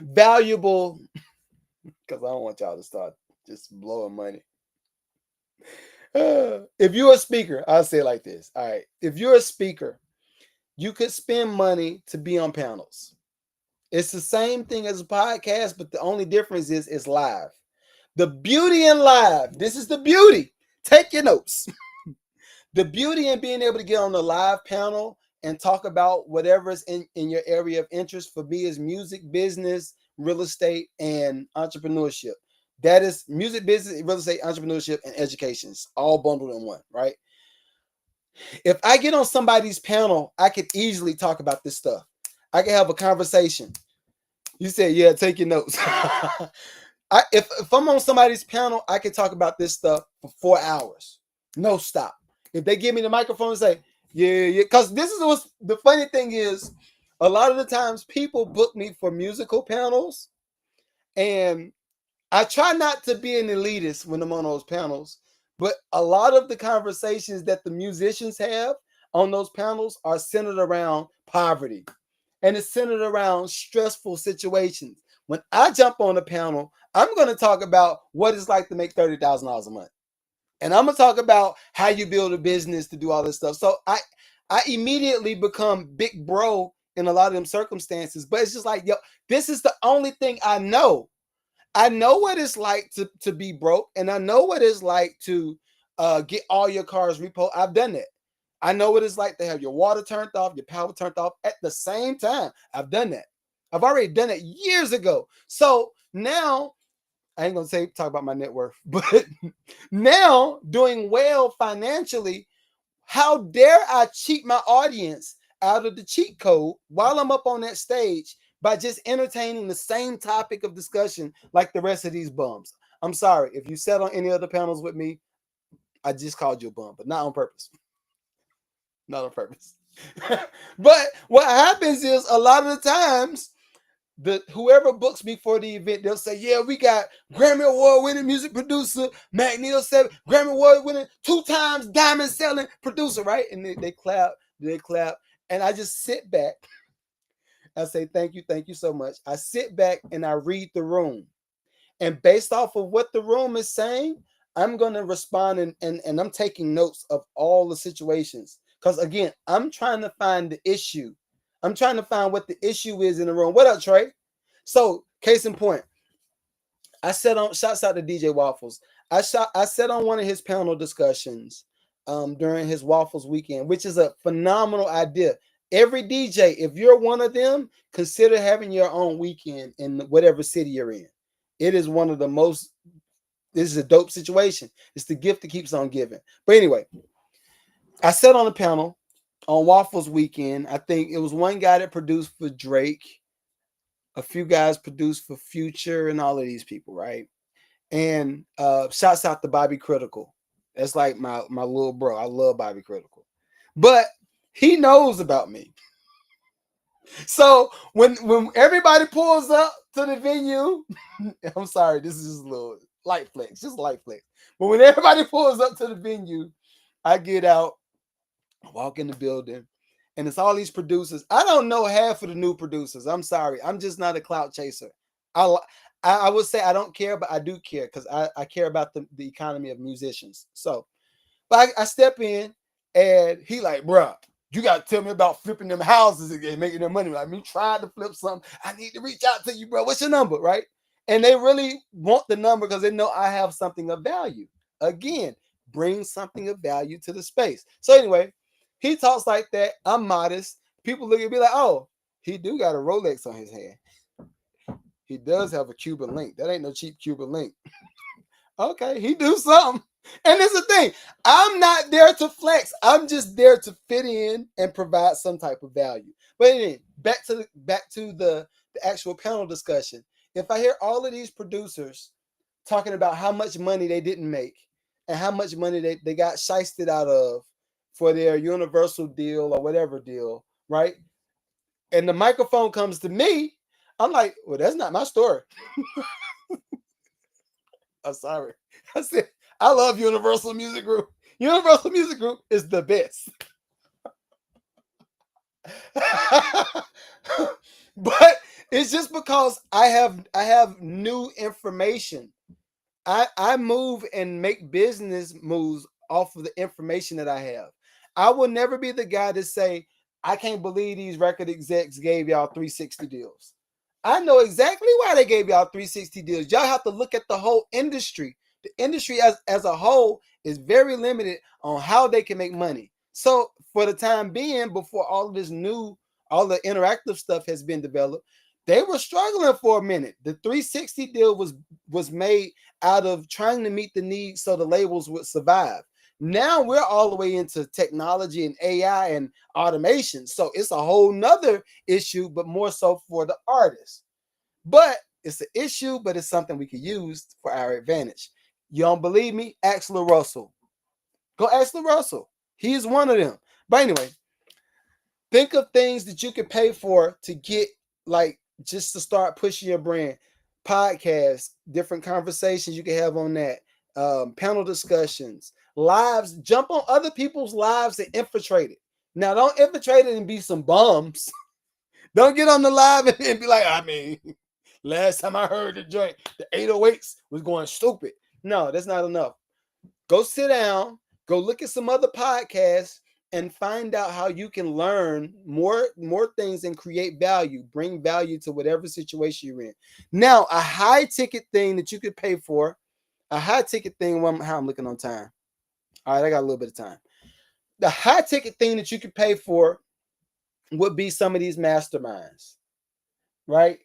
valuable, because I don't want y'all to start just blowing money. If you're a speaker, I'll say it like this. All right. If you're a speaker, you could spend money to be on panels. It's the same thing as a podcast, but the only difference is it's live. The beauty in live, this is the beauty. Take your notes. The beauty in being able to get on the live panel and talk about whatever's in your area of interest, for me, is music, business, real estate, and entrepreneurship. That is music, business, real estate, entrepreneurship, and education. It's all bundled in one, right? If I get on somebody's panel, I could easily talk about this stuff. I can have a conversation. You say, yeah, take your notes. If I'm on somebody's panel, I can talk about this stuff for 4 hours. No stop. If they give me the microphone and say, yeah, because this is what's the funny thing is, a lot of the times people book me for musical panels, and I try not to be an elitist when I'm on those panels, but a lot of the conversations that the musicians have on those panels are centered around poverty, and it's centered around stressful situations. When I jump on the panel, I'm going to talk about what it's like to make $30,000 a month. And I'm going to talk about how you build a business to do all this stuff. So I immediately become big bro in a lot of them circumstances. But it's just like, yo, this is the only thing I know. I know what it's like to be broke. And I know what it's like to get all your cars repo. I've done that. I know what it's like to have your water turned off, your power turned off at the same time. I've done that. I've already done it years ago. So now, I ain't gonna talk about my net worth, but now doing well financially, how dare I cheat my audience out of the cheat code while I'm up on that stage by just entertaining the same topic of discussion like the rest of these bums. I'm sorry. If you sat on any other panels with me, I just called you a bum, but not on purpose. Not on purpose. But what happens is, a lot of the times, whoever books me for the event, they'll say, yeah, we got Grammy Award winning music producer, McNeil 7, Grammy Award winning 2 times diamond selling producer, right? And they clap, and I just sit back. I say, thank you so much. I sit back and I read the room. And based off of what the room is saying, I'm going to respond, and I'm taking notes of all the situations. Because again, I'm trying to find the issue. I'm trying to find what the issue is in the room. What up, Trey? So, case in point, I sat on, shouts out to DJ Waffles. I sat on one of his panel discussions during his Waffles weekend, which is a phenomenal idea. Every DJ, if you're one of them, consider having your own weekend in whatever city you're in. It is one of the most, this is a dope situation. It's the gift that keeps on giving. But anyway, I sat on the panel on Waffles Weekend. I think it was one guy that produced for Drake, a few guys produced for Future, and all of these people, right? And shouts out to Bobby Critical. That's like my little bro. I love Bobby Critical. But he knows about me. So when everybody pulls up to the venue, I'm sorry, this is just a little light flex, just light flex. But when everybody pulls up to the venue, I get out, walk in the building, and it's all these producers. I don't know half of the new producers. I'm sorry, I'm just not a clout chaser. I would say I don't care, but I do care because I care about the economy of musicians. So, but I step in and he like, bruh, you got to tell me about flipping them houses and making them money. Like, me trying to flip something. I need to reach out to you, bro. What's your number, right? And they really want the number because they know I have something of value. Again, bring something of value to the space. So anyway, he talks like that. I'm modest. People look at me like, oh, he do got a Rolex on his hand. He does have a Cuban link. That ain't no cheap Cuban link. Okay, he do something. And it's the thing, I'm not there to flex. I'm just there to fit in and provide some type of value. But anyway, back to the actual panel discussion. If I hear all of these producers talking about how much money they didn't make and how much money they got shysted out of for their Universal deal or whatever deal, right? And the microphone comes to me, I'm like, well, that's not my story. I'm sorry. I said, I love Universal Music Group. Universal Music Group is the best. But it's just because I have new information. I move and make business moves off of the information that I have. I will never be the guy to say, I can't believe these record execs gave y'all 360 deals. I know exactly why they gave y'all 360 deals. Y'all have to look at the whole industry. The industry as a whole is very limited on how they can make money. So for the time being, before all of this new, all the interactive stuff has been developed, they were struggling for a minute. The 360 deal was made out of trying to meet the needs so the labels would survive. Now we're all the way into technology and AI and automation. So it's a whole nother issue, but more so for the artists. But it's an issue, but it's something we can use for our advantage. You don't believe me? Ask Lil Russell. Go ask Lil Russell. He's one of them. But anyway, think of things that you can pay for to get, like, just to start pushing your brand. Podcasts, different conversations you can have on that. Panel discussions, lives. Jump on other people's lives and infiltrate it. Now, don't infiltrate it and be some bums. Don't get on the live and be like, I mean, last time I heard the joint, the 808s was going stupid. No, that's not enough. Go sit down, go look at some other podcasts and find out how you can learn more things and create value, bring value to whatever situation you're in. Now, a high ticket thing that you could pay for, a high ticket thing, how I'm looking on time. All right, I got a little bit of time. The high ticket thing that you could pay for would be some of these masterminds, right?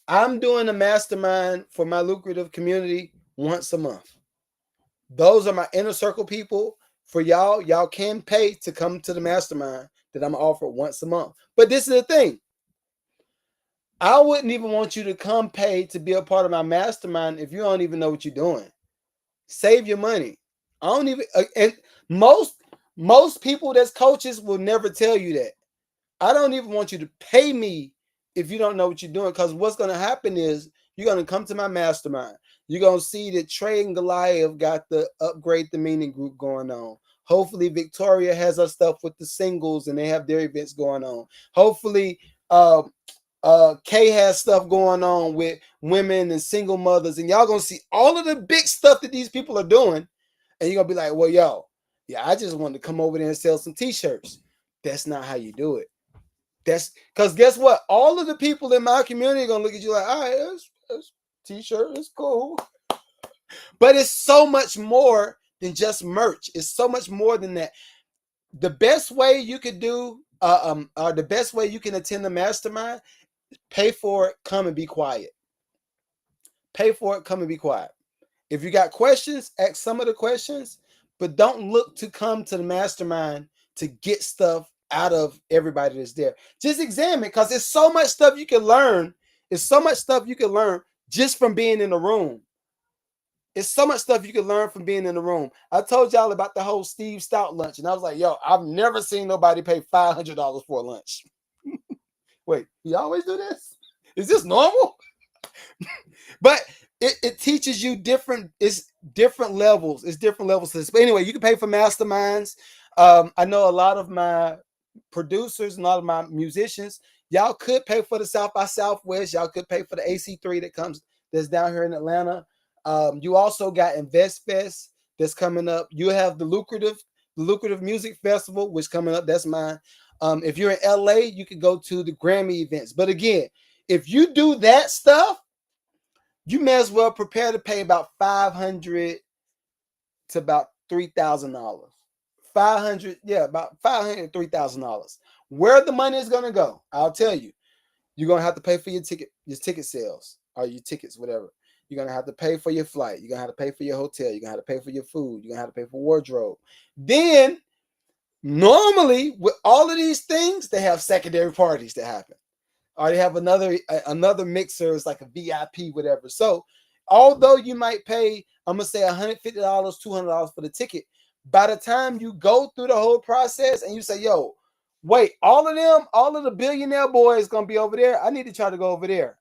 I'm doing a mastermind for my lucrative community once a month. Those are my inner circle people. For y'all, y'all can pay to come to the mastermind that I'm offering once a month. But this is the thing. I wouldn't even want you to come pay to be a part of my mastermind if you don't even know what you're doing. Save your money. I don't even, and most people that's coaches will never tell you that. I don't even want you to pay me if you don't know what you're doing, because what's going to happen is you're going to come to my mastermind. You're going to see that Trey and Goliath got the Upgrade the Meaning group going on. Hopefully Victoria has her stuff with the singles and they have their events going on. Hopefully Kay has stuff going on with women and single mothers, and y'all going to see all of the big stuff that these people are doing, and you're going to be like, well, yo, yeah, I just wanted to come over there and sell some t-shirts. That's not how you do it. That's because guess what? All of the people in my community are going to look at you like, all right, that's t-shirt, it's cool. But it's so much more than just merch. It's so much more than that. The best way you could do The best way you can attend the mastermind, pay for it, come and be quiet. Pay for it, come and be quiet. If you got questions, ask some of the questions, but don't look to come to the mastermind to get stuff out of everybody that's there. Just examine, because there's so much stuff you can learn. There's so much stuff you can learn just from being in the room. It's so much stuff you can learn from being in the room. I told y'all about the whole Steve Stout lunch, and I was like, yo, I've never seen nobody pay $500 for a lunch. Wait, you always do this? Is this normal? But it teaches you different, it's different levels. It's different levels to this. But anyway, you can pay for masterminds. I know a lot of my producers and a lot of my musicians, y'all could pay for the South by Southwest. Y'all could pay for the AC3 that's down here in Atlanta. You also got Invest Fest that's coming up. You have the lucrative music festival, which coming up. That's mine. If you're in LA, you can go to the Grammy events. But again, if you do that stuff, you may as well prepare to pay about $500 to about $3,000. About $500 to $3,000. Where the money is gonna go, I'll tell you. You're gonna have to pay for your ticket sales, or your tickets, whatever. You're gonna have to pay for your flight. You're gonna have to pay for your hotel. You're gonna have to pay for your food. You're gonna have to pay for wardrobe. Then, normally, with all of these things, they have secondary parties that happen. Or they have another mixer, it's like a VIP, whatever. So, although you might pay, I'm gonna say $150, $200 for the ticket, by the time you go through the whole process and you say, yo, wait, all of the billionaire boys gonna be over there. I need to try to go over there.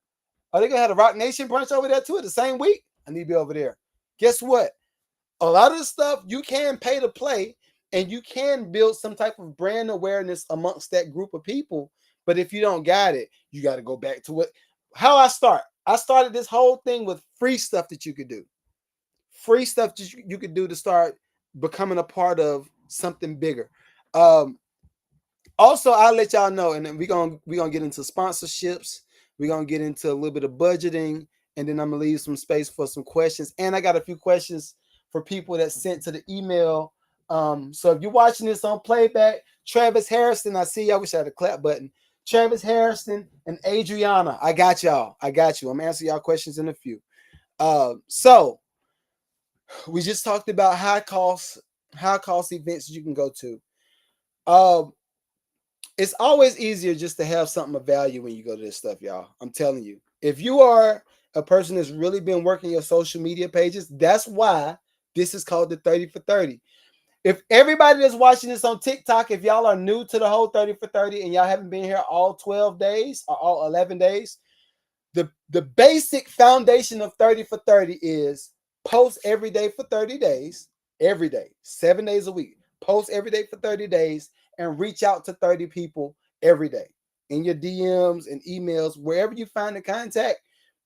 Are they gonna have a Rock Nation brunch over there too the same week? I need to be over there. Guess what? A lot of the stuff you can pay to play, and you can build some type of brand awareness amongst that group of people. But if you don't got it, you got to go back to how I start. I started this whole thing with free stuff that you could do. Free stuff that you could do to start becoming a part of something bigger. Also, I'll let y'all know, and then we're gonna get into sponsorships. We're gonna get into a little bit of budgeting, and then I'm gonna leave some space for some questions. And I got a few questions for people that sent to the email. So if you're watching this on playback, Travis Harrison, I see you. I wish I had a clap button. Travis Harrison and Adriana, I got y'all. I got you. I'm answering y'all questions in a few. So we just talked about high cost events you can go to. It's always easier just to have something of value when you go to this stuff, y'all. I'm telling you. If you are a person that's really been working your social media pages, that's why this is called the 30 for 30. If everybody that's watching this on TikTok, if y'all are new to the whole 30 for 30 and y'all haven't been here all 12 days or all 11 days, the basic foundation of 30 for 30 is post every day for 30 days, every day, 7 days a week. Post every day for 30 days and reach out to 30 people every day in your DMs and emails, wherever you find the contact,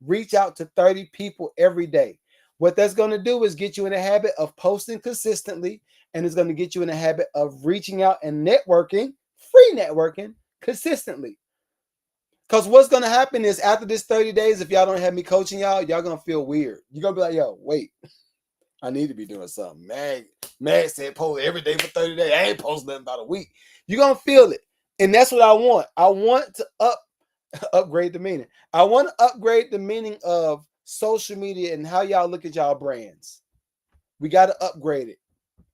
reach out to 30 people every day. What that's going to do is get you in a habit of posting consistently, and it's going to get you in a habit of reaching out and networking, free networking, consistently. Because what's going to happen is after this 30 days, if y'all don't have me coaching y'all going to feel weird. You're going to be like, yo, wait, I need to be doing something. Mag said post every day for 30 days. I ain't posting nothing about a week. You're going to feel it. And that's what I want. I want to upgrade the meaning. I want to upgrade the meaning of social media and how y'all look at y'all brands. We got to upgrade it.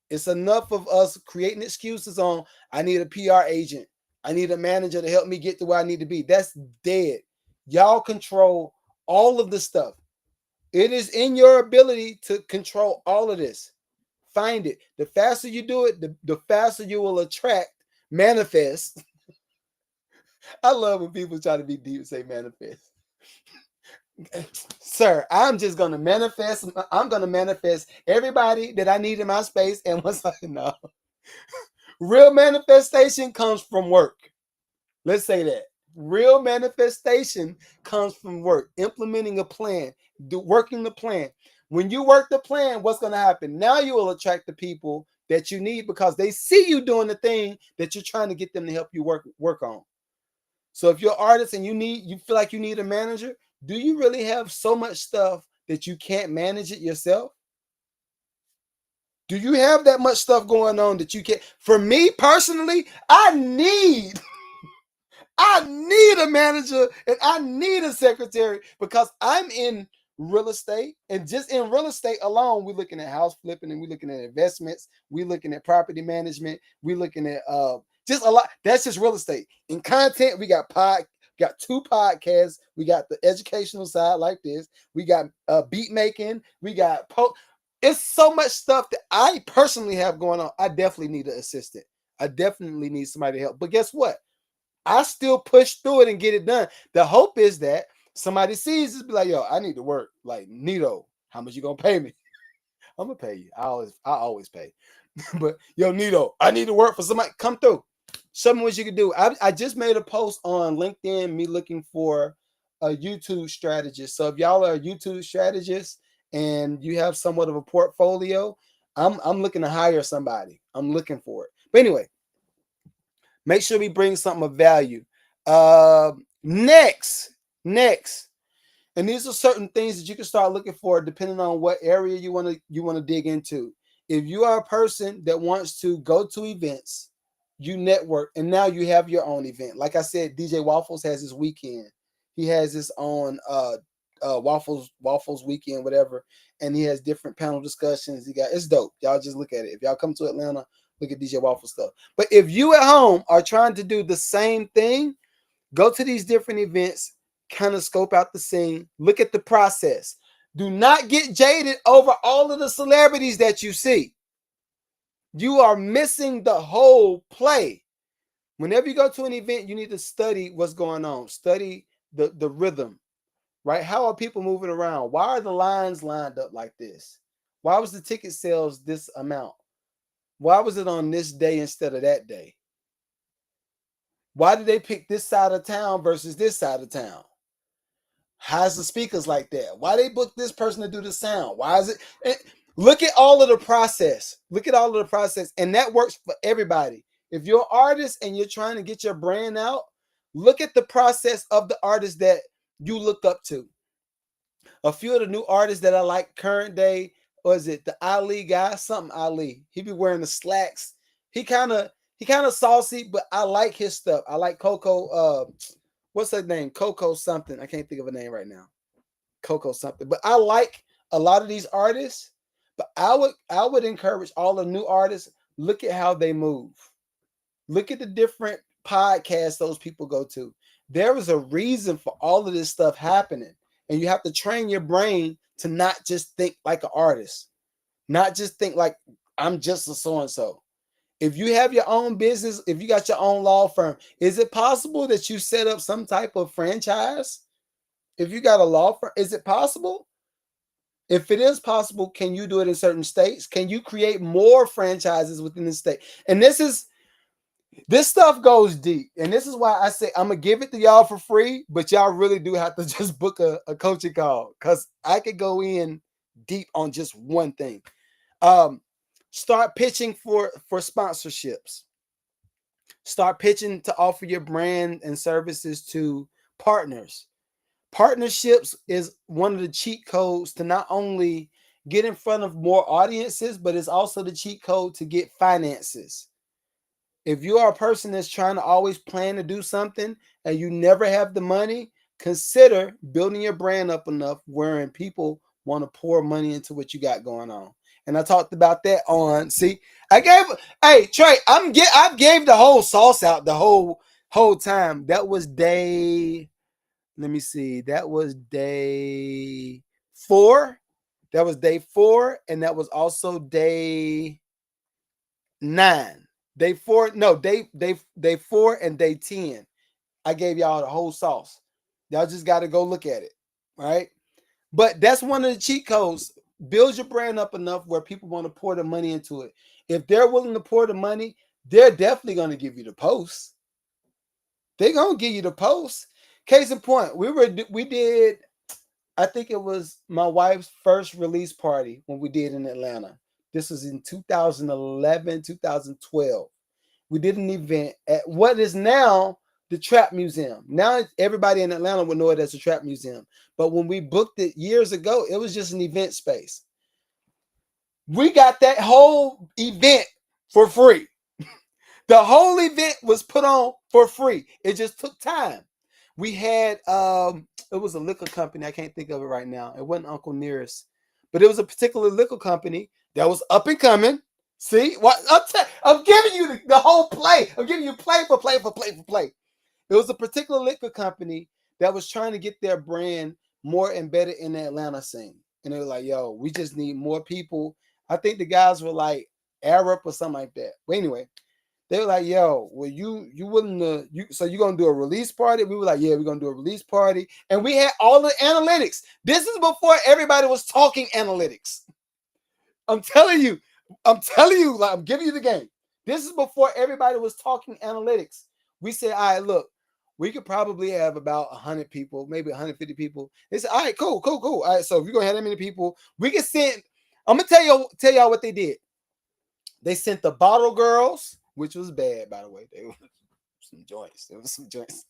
It's enough of us creating excuses on, I need a PR agent. I need a manager to help me get to where I need to be. That's dead. Y'all control all of the stuff. It is in your ability to control all of this. Find it. The faster you do it, the faster you will attract, manifest. I love when people try to be deep and say manifest. Sir, I'm just going to manifest. I'm going to manifest everybody that I need in my space. And what's like, no. Real manifestation comes from work. Let's say that. Real manifestation comes from work, implementing a plan, working the plan. When you work the plan, what's going to happen? Now you will attract the people that you need because they see you doing the thing that you're trying to get them to help you work on. So if you're an artist and you feel like you need a manager, do you really have so much stuff that you can't manage it yourself? Do you have that much stuff going on that you can't? For me personally, I need a manager and I need a secretary because I'm in real estate. And just in real estate alone, we're looking at house flipping and we're looking at investments. We're looking at property management. We're looking at just a lot. That's just real estate. In content, we got two podcasts. We got the educational side like this. We got beat making. We got it's so much stuff that I personally have going on. I definitely need an assistant. I definitely need somebody to help. But guess what? I still push through it and get it done. The hope is that somebody sees this, be like, yo, I need to work. Like, Nito, how much you gonna pay me? I'm gonna pay you. I always pay. But yo, Nito, I need to work for somebody. Come through. Show me what you can do. I just made a post on LinkedIn, me looking for a YouTube strategist. So if y'all are a YouTube strategist and you have somewhat of a portfolio, I'm looking to hire somebody. I'm looking for it. But anyway, make sure we bring something of value. Next, and these are certain things that you can start looking for depending on what area you want to dig into. If you are a person that wants to go to events, you network, and now you have your own event. Like I said, DJ Waffles has his weekend. He has his own Waffles weekend, whatever, and he has different panel discussions. It's dope. Y'all just look at it. If y'all come to Atlanta, look at DJ Waffle stuff. But if you at home are trying to do the same thing, go to these different events, kind of scope out the scene, look at the process. Do not get jaded over all of the celebrities that you see. You are missing the whole play. Whenever you go to an event, you need to study what's going on. Study the rhythm, right? How are people moving around? Why are the lines lined up like this? Why was the ticket sales this amount? Why was it on this day instead of that day? Why did they pick this side of town versus this side of town? How's the speakers like that? Why they book this person to do the sound? Why is it? Look at all of the process. Look at all of the process. And that works for everybody. If you're an artist and you're trying to get your brand out, look at the process of the artists that you look up to. A few of the new artists that I like current day, was it the Ali guy? Something Ali. He be wearing the slacks. He kind of saucy, but I like his stuff. I like Coco. What's her name? Coco something. I can't think of a name right now. Coco something. But I like a lot of these artists. But I would encourage all the new artists, look at how they move. Look at the different podcasts those people go to. There is a reason for all of this stuff happening. And you have to train your brain to not just think like an artist. Not just think like I'm just a so-and-so. If you have your own business, if you got your own law firm, is it possible that you set up some type of franchise? If you got a law firm, is it possible? If it is possible, can you do it in certain states? Can you create more franchises within the state? And this stuff goes deep. And this is why I say I'm going to give it to y'all for free, but y'all really do have to just book a coaching call because I could go in deep on just one thing. Start pitching for sponsorships. Start pitching to offer your brand and services to partners. Partnerships is one of the cheat codes to not only get in front of more audiences, but it's also the cheat code to get finances. If you are a person that's trying to always plan to do something and you never have the money, consider building your brand up enough wherein people want to pour money into what you got going on. And I talked about that on, Trey, I gave the whole sauce out the whole time. That was day, let me see, that was day 4. That was day 4, and that was also day 9. Day 4 and day 10. I gave y'all the whole sauce. Y'all just got to go look at it, right? But that's one of the cheat codes. Build your brand up enough where people want to pour the money into it. If they're willing to pour the money, they're definitely going to give you the post. They're going to give you the post. Case in point, we did, I think it was my wife's first release party when we did in Atlanta. This was in 2011, 2012. We did an event at what is now the Trap Museum. Now everybody in Atlanta would know it as the Trap Museum. But when we booked it years ago, it was just an event space. We got that whole event for free. The whole event was put on for free. It just took time. We had it was a liquor company. I can't think of it right now. It wasn't Uncle Nearest, but it was a particular liquor company that was up and coming. See, what I'm giving you the whole play. I'm giving you play for play for play for play. It was a particular liquor company that was trying to get their brand more embedded in the Atlanta scene. And they were like, yo, we just need more people. I think the guys were like Arab or something like that. But anyway, they were like, yo, well, you willing to, so you're going to do a release party? We were like, yeah, we're going to do a release party. And we had all the analytics. This is before everybody was talking analytics. I'm telling you, like, I'm giving you the game. This is before everybody was talking analytics. We said, all right, look, we could probably have about 100 people, maybe 150 people. They said, all right, cool. All right, so if you're going to have that many people, we can send, I'm going to tell y'all what they did. They sent the bottle girls, which was bad, by the way. They were some joints. There was some joints.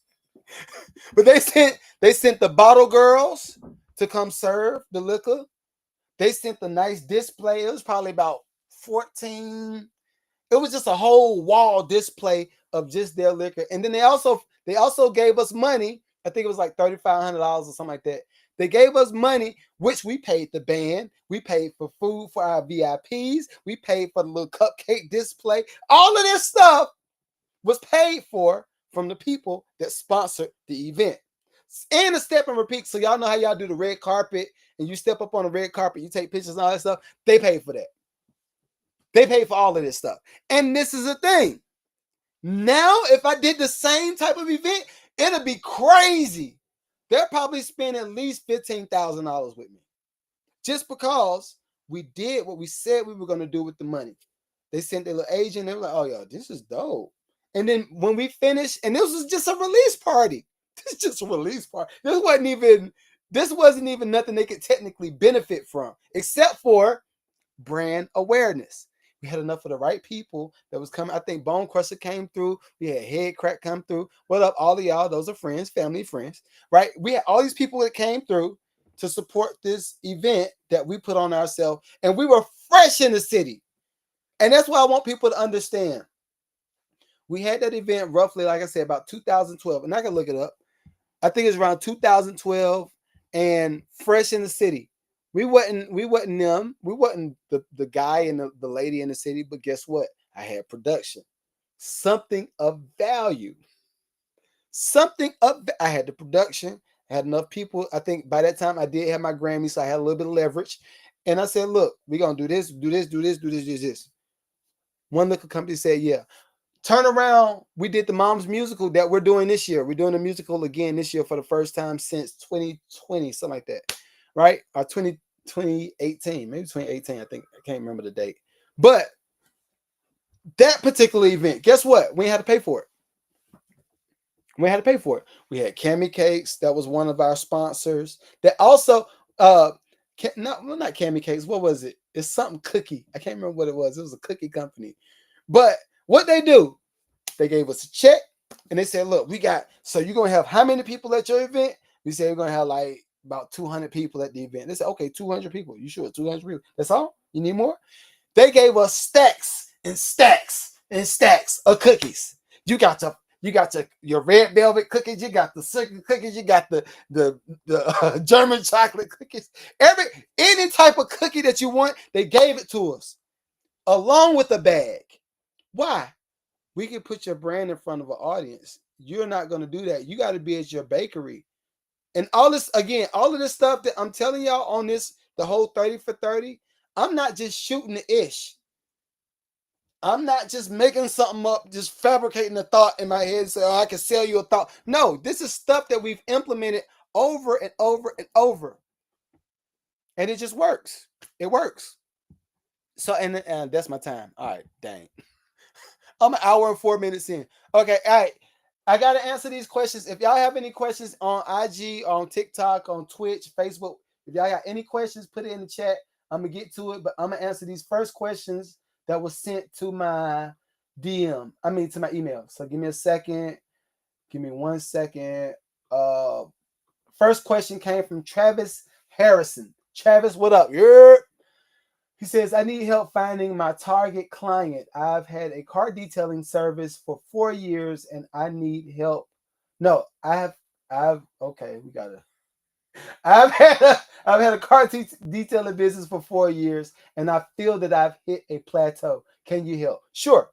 But they sent the bottle girls to come serve the liquor. They sent the nice display. It was probably about 14. It was just a whole wall display of just their liquor. And then they also gave us money. I think it was like $3,500 or something like that. They gave us money, which we paid the band. We paid for food for our VIPs. We paid for the little cupcake display. All of this stuff was paid for from the people that sponsored the event. And a step and repeat. So y'all know how y'all do the red carpet and you step up on the red carpet, you take pictures and all that stuff. They paid for that. They paid for all of this stuff. And this is the thing. Now, if I did the same type of event, it'll be crazy. They'll probably spend at least $15,000 with me. Just because we did what we said we were going to do with the money. They sent their little agent. They were like, oh, yo, this is dope. And then when we finished, and this was just a release party. This is just a release party. This wasn't even nothing they could technically benefit from, except for brand awareness. We had enough of the right people that was coming. I think Bone Crusher came through. We had Head Crack come through. What up, all of y'all? Those are friends, family, friends, right? We had all these people that came through to support this event that we put on ourselves, and we were fresh in the city. And that's why I want people to understand. We had that event roughly, like I said, about 2012, and I can look it up. I think it's around 2012 and fresh in the city. We wasn't them. We wasn't the guy and the lady in the city, but guess what? I had production. Something of value. I had the production. I had enough people. I think by that time I did have my Grammy, so I had a little bit of leverage. And I said, look, we're going to do this. One liquor company said, yeah. Turn around. We did the Mom's Musical that we're doing this year. We're doing a musical again this year for the first time since 2020, something like that, right? Or 2018, maybe 2018. I think I can't remember the date. But that particular event, guess what? We had to pay for it. We had Cami Cakes. That was one of our sponsors. That also, not Cami Cakes. What was it? It's something cookie. I can't remember what it was. It was a cookie company. But what they do, they gave us a check and they said, look, so you're going to have how many people at your event? We said we're going to have like about 200 people at the event. They said, okay, 200 people. You sure? 200 people. That's all? You need more? They gave us stacks and stacks and stacks of cookies. You got your red velvet cookies. You got the silky cookies. You got the German chocolate cookies. Any type of cookie that you want, they gave it to us along with a bag. Why? We can put your brand in front of an audience. You're not going to do that. You got to be at your bakery. And all of this stuff that I'm telling y'all on this, the whole 30 for 30, I'm not just shooting the ish. I'm not just making something up, just fabricating a thought in my head and say, oh, I can sell you a thought. No, this is stuff that we've implemented over and over and over. And it just works. It works. So, and that's my time. All right, dang. I'm an hour and 4 minutes in. Okay, all right. I got to answer these questions. If y'all have any questions on IG, on TikTok, on Twitch, Facebook, if y'all got any questions, put it in the chat. I'm going to get to it, but I'm going to answer these first questions that was sent to my to my email. So give me a second. Give me 1 second. First question came from Travis Harrison. Travis, what up? Yeah. He says, I need help finding my target client. I've had a car detailing service for 4 years and I need help. No, okay, we gotta. I've had a car detailing business for 4 years and I feel that I've hit a plateau. Can you help? Sure.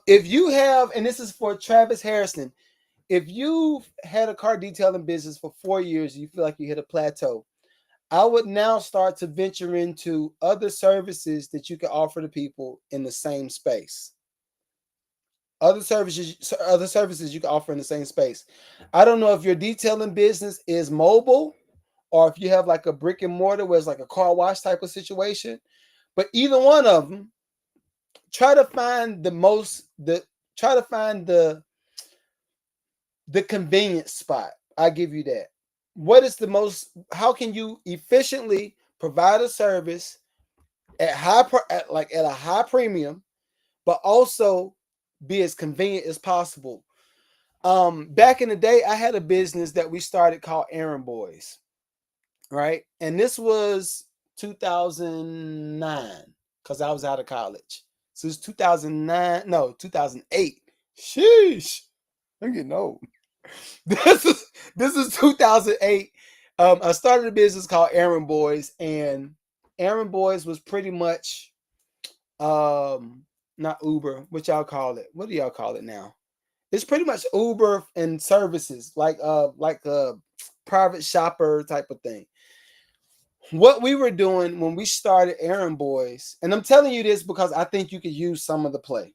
If you have, and this is for Travis Harrison, if you've had a car detailing business for 4 years, you feel like you hit a plateau, I would now start to venture into other services that you can offer to people in the same space. Other services you can offer in the same space. I don't know if your detailing business is mobile or if you have like a brick and mortar where it's like a car wash type of situation. But either one of them, try to find the convenient spot. I give you that. What is the most? How can you efficiently provide a service at a high premium, but also be as convenient as possible? Back in the day, I had a business that we started called Errand Boys, right? And this was 2009 because I was out of college. So it's 2009, no, 2008. Sheesh, I'm getting old. This is this is 2008. I started a business called Errand Boys, and Errand Boys was pretty much not Uber. What y'all call it? What do y'all call it now? It's pretty much Uber and services like a private shopper type of thing. What we were doing when we started Errand Boys, and I'm telling you this because I think you could use some of the play.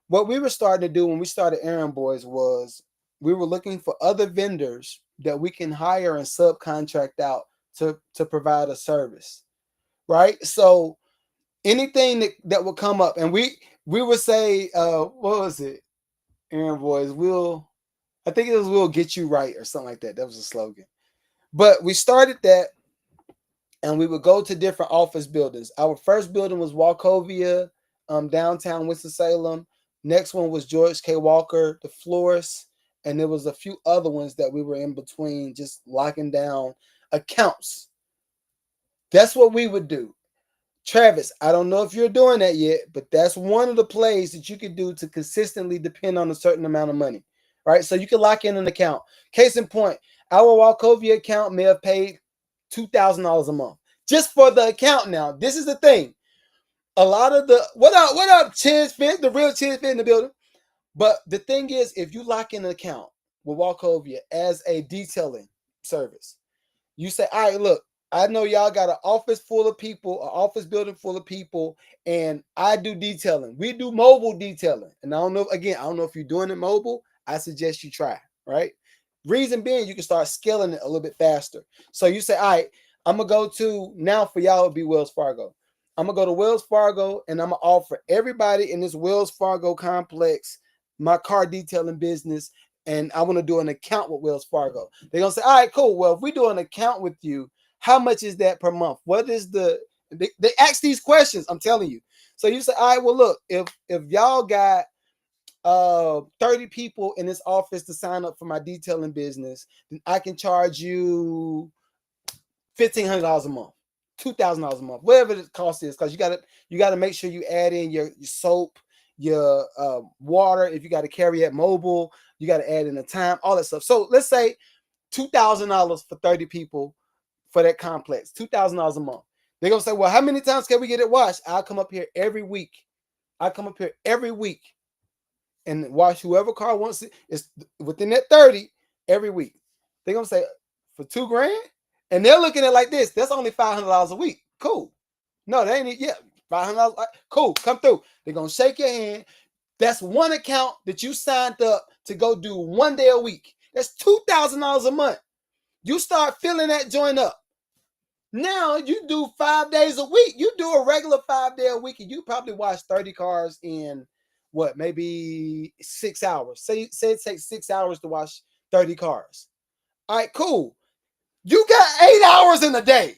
What we were starting to do when we started Errand Boys was we were looking for other vendors that we can hire and subcontract out to provide a service, right? So anything that would come up, and we would say, what was it? Errand Boys, I think it was we'll get you right or something like that. That was a slogan. But we started that and we would go to different office buildings. Our first building was Wachovia, downtown Winston-Salem. Next one was George K. Walker, the Florist, and there was a few other ones that we were in between, just locking down accounts. That's what we would do. Travis, I don't know if you're doing that yet, but that's one of the plays that you could do to consistently depend on a certain amount of money, right? So you can lock in an account. Case in point, our Wachovia account may have paid $2,000 a month just for the account. Now, this is the thing. A lot of the what up, Chiz Fit, the real Chiz Fit in the building. But the thing is, if you lock in an account with Wachovia as a detailing service, you say, all right, look, I know y'all got an office full of people, an office building full of people, and I do detailing. We do mobile detailing. And I don't know if you're doing it mobile. I suggest you try, right? Reason being, you can start scaling it a little bit faster. So you say, all right, I'm going to go to, now for y'all, it would be Wells Fargo. I'm going to go to Wells Fargo, and I'm going to offer everybody in this Wells Fargo complex my car detailing business, and I want to do an account with Wells Fargo. They're going to say, all right, cool. Well, if we do an account with you, how much is that per month? What is they ask these questions, I'm telling you. So you say, all right, well, look, if y'all got 30 people in this office to sign up for my detailing business, then I can charge you $1,500 a month, $2,000 a month, whatever the cost is, because you gotta make sure you add in your soap, your water. If you got to carry it mobile, you got to add in the time, all that stuff. So let's say $2,000 for 30 people for that complex, $2,000 a month. They're gonna say, well, how many times can we get it washed? I'll come up here every week. And wash whoever car wants it. It's within that 30 every week. They're gonna say for $2,000, and they're looking at it like this. That's only $500 a week. Cool. No, they ain't. Yeah, $500. Cool. Come through. They're gonna shake your hand. That's one account that you signed up to go do 1 day a week. That's $2,000 a month. You start filling that joint up. Now you do 5 days a week. You do a regular 5 day a week, and you probably wash 30 cars in what, maybe 6 hours. Say it takes 6 hours to wash 30 cars. All right, cool. You got 8 hours in a day.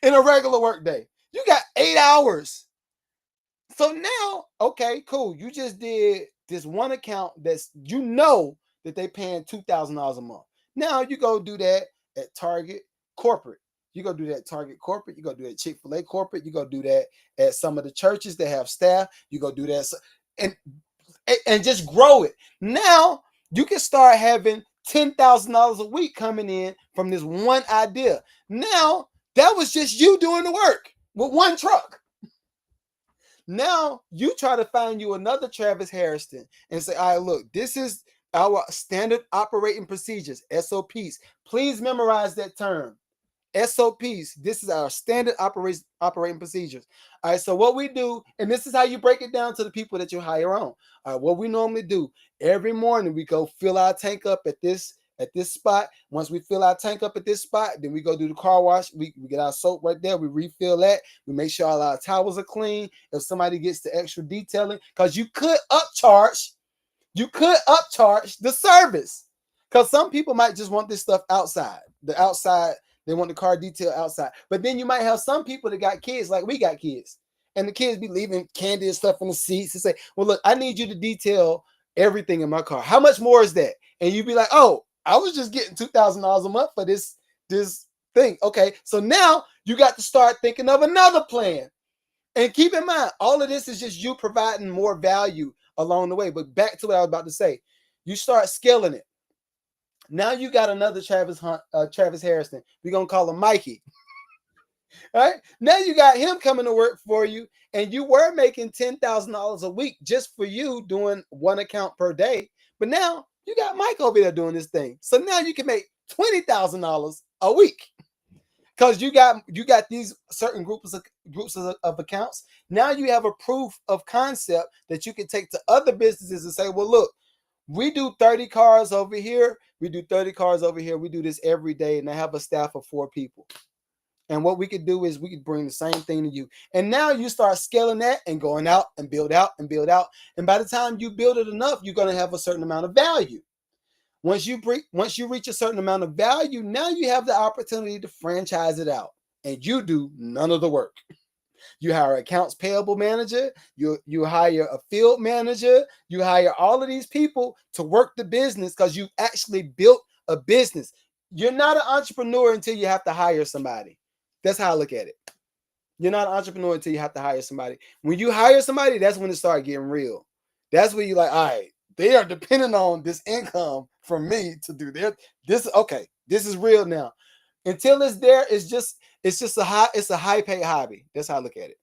In a regular work day. You got 8 hours. So now, okay, cool. You just did this one account that they paying $2,000 a month. Now you go do that at Target corporate. You go do that at Target corporate. You go do that at Chick-fil-A corporate. You go do that at some of the churches that have staff. You go do that and just grow it. Now you can start having $10,000 a week coming in from this one idea. Now that was just you doing the work with one truck. Now you try to find you another Travis Harrison and say, all right, look, this is our standard operating procedures, SOPs. Please memorize that term. SOPs. This is our standard operating procedures. All right. So what we do, and this is how you break it down to the people that you hire on. All right. What we normally do every morning, we go fill our tank up at this spot. Once we fill our tank up at this spot, then we go do the car wash. We get our soap right there. We refill that. We make sure all our towels are clean. If somebody gets the extra detailing, because you could upcharge the service, because some people might just want this stuff outside. They want the car detail outside. But then you might have some people that got kids, like we got kids, and the kids be leaving candy and stuff in the seats and say, well, look, I need you to detail everything in my car. How much more is that? And you'd be like, oh, I was just getting $2,000 a month for this thing. Okay, so now you got to start thinking of another plan. And keep in mind, all of this is just you providing more value along the way. But back to what I was about to say, you start scaling it. Now you got another Travis Harrison. We're going to call him Mikey. All right. Now you got him coming to work for you, and you were making $10,000 a week just for you doing one account per day. But now you got Mike over there doing this thing. So now you can make $20,000 a week because you got these certain groups of accounts. Now you have a proof of concept that you can take to other businesses and say, well, look, we do 30 cars over here. We do 30 cars over here. We do this every day, and I have a staff of 4 people. And what we could do is we could bring the same thing to you. And now you start scaling that and going out and build out and build out. And by the time you build it enough, you're going to have a certain amount of value. Once you reach a certain amount of value, now you have the opportunity to franchise it out. And you do none of the work. You hire an accounts payable manager, you hire a field manager, you hire all of these people to work the business because you actually built a business. You're not an entrepreneur until you have to hire somebody. That's how I look at it. You're not an entrepreneur until you have to hire somebody. When you hire somebody, that's when it starts getting real. That's when you're like, all right, they are depending on this income from me to do this. Okay, this is real now. Until it's there, it's a high paid hobby. That's how I look at it.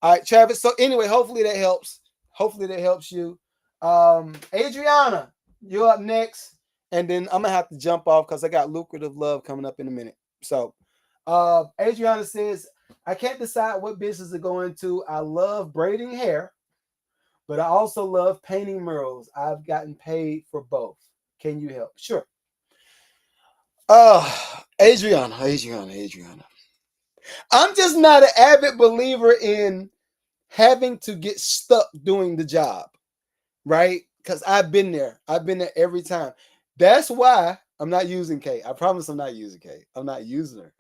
All right, Travis. So anyway, hopefully that helps. Hopefully that helps you. Adriana, you're up next. And then I'm gonna have to jump off because I got lucrative love coming up in a minute. So Adriana says, I can't decide what business to go into. I love braiding hair, but I also love painting murals. I've gotten paid for both. Can you help? Sure. Adriana. I'm just not an avid believer in having to get stuck doing the job, right? Because I've been there. I've been there every time. That's why I'm not using Kay. I promise I'm not using Kay. I'm not using her.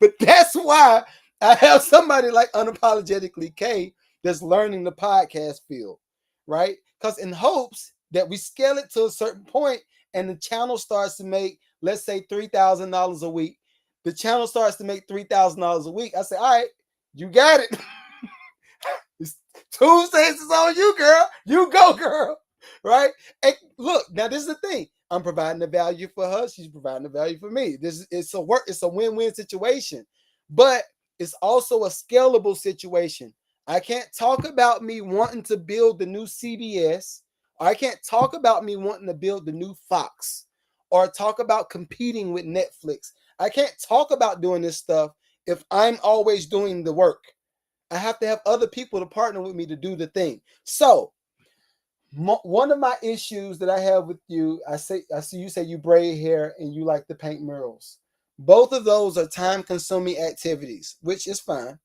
But that's why I have somebody like Unapologetically Kay that's learning the podcast field, right? Because in hopes that we scale it to a certain point and the channel starts to make, let's say, $3,000 a week. The channel starts to make $3,000 a week. I say, all right, you got it. Tuesdays is on you, girl. You go, girl. Right? And look, now this is the thing. I'm providing the value for her. She's providing the value for me. It's a win-win situation. But it's also a scalable situation. I can't talk about me wanting to build the new CBS. Or I can't talk about me wanting to build the new Fox. Or talk about competing with Netflix. I can't talk about doing this stuff if I'm always doing the work. I have to have other people to partner with me to do the thing. So one of my issues that I have with you, I see you say you braid hair and you like to paint murals. Both of those are time-consuming activities, which is fine.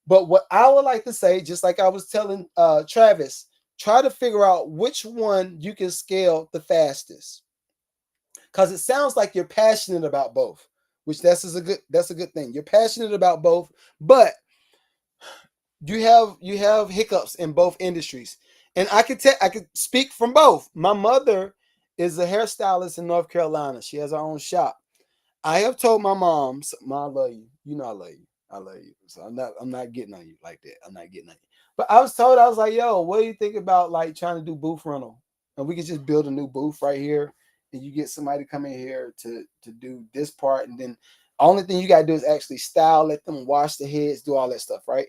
But what I would like to say, just like I was telling Travis, try to figure out which one you can scale the fastest. Because it sounds like you're passionate about both, which that's a good thing. You're passionate about both, but you have hiccups in both industries. And I could speak from both. My mother is a hairstylist in North Carolina. She has her own shop. I have told my mom, Mom, I love you. You know I love you. I love you. So I'm not getting on you like that. I'm not getting on you. But I was told, I was like, yo, what do you think about like trying to do booth rental? And we could just build a new booth right here, and you get somebody to come in here to do this part, and then only thing you gotta do is actually style, let them wash the heads, do all that stuff, right?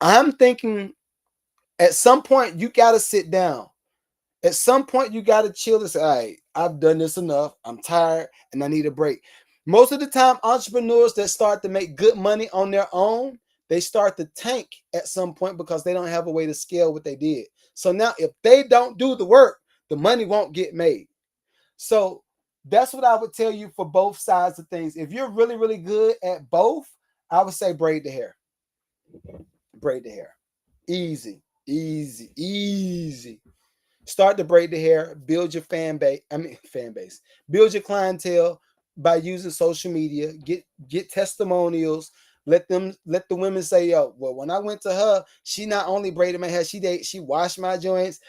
I'm thinking at some point you gotta sit down. At some point, you got to chill and say, all right, I've done this enough. I'm tired and I need a break. Most of the time, entrepreneurs that start to make good money on their own, they start to tank at some point because they don't have a way to scale what they did. So now, if they don't do the work, the money won't get made. So that's what I would tell you for both sides of things. If you're really, really good at both, I would say braid the hair. Braid the hair. Easy, easy, easy. Start to braid the hair, build your fan base, build your clientele by using social media, get testimonials. Let the women say, yo, well, when I went to her, she not only braided my hair, she washed my joints,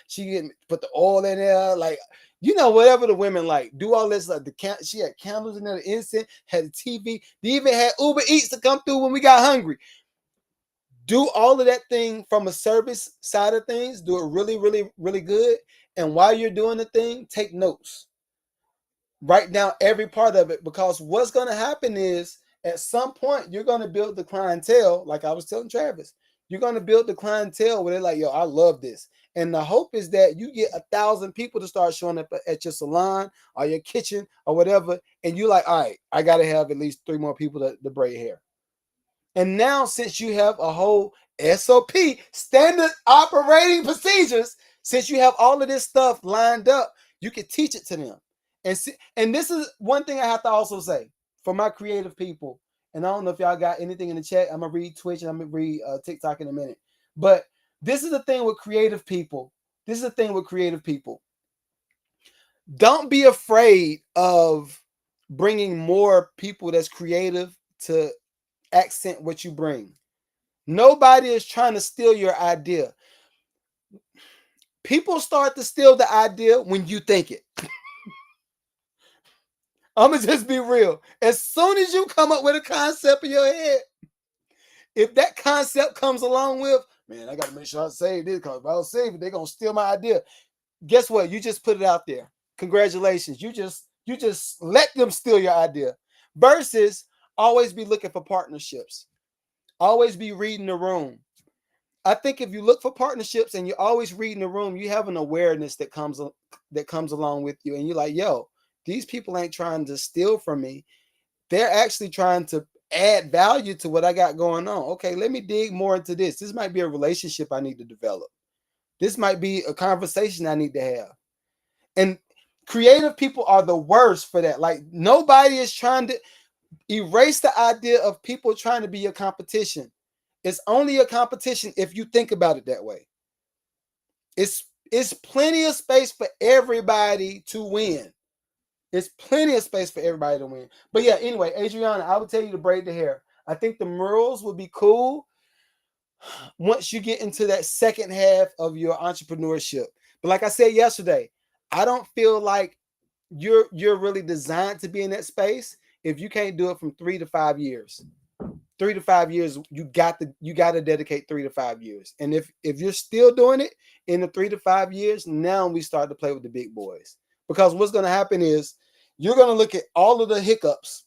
put the oil in there, like, whatever the women like. Do all this, like she had candles in there, the incense, had the TV, they even had Uber Eats to come through when we got hungry. Do all of that thing from a service side of things. Do it really, really, really good. And while you're doing the thing, take notes. Write down every part of it, because what's going to happen is at some point you're going to build the clientele. Like I was telling Travis, you're going to build the clientele where they're like, yo, I love this. And the hope is that you get 1,000 people to start showing up at your salon or your kitchen or whatever. And you're like, all right, I got to have at least 3 more people to braid hair. And now, since you have a whole SOP, standard operating procedures, since you have all of this stuff lined up, you can teach it to them. And this is one thing I have to also say for my creative people. And I don't know if y'all got anything in the chat. I'm going to read Twitch and I'm going to read TikTok in a minute. But this is the thing with creative people. Don't be afraid of bringing more people that's creative to accent what you bring. Nobody is trying to steal your idea. People start to steal the idea when you think it. I'm going to just be real. As soon as you come up with a concept in your head, if that concept comes along with, man, I got to make sure I save this, because if I don't save it, they're going to steal my idea. Guess what? You just put it out there. Congratulations. You just let them steal your idea. Versus always be looking for partnerships. Always be reading the room. I think if you look for partnerships and you're always reading the room, you have an awareness that comes along with you. And you're like, yo, these people ain't trying to steal from me. They're actually trying to add value to what I got going on. Okay, let me dig more into this. This might be a relationship I need to develop. This might be a conversation I need to have. And creative people are the worst for that. Like, nobody is trying to erase the idea of people trying to be your competition. It's only a competition if you think about it that way. It's plenty of space for everybody to win. It's plenty of space for everybody to win. But yeah, anyway, Adriana, I would tell you to braid the hair. I think the murals would be cool once you get into that second half of your entrepreneurship. But like I said yesterday, I don't feel like you're really designed to be in that space if you can't do it from 3 to 5 years. 3 to 5 years, you got to dedicate 3 to 5 years. And if you're still doing it in the 3 to 5 years, now we start to play with the big boys. Because what's going to happen is you're going to look at all of the hiccups.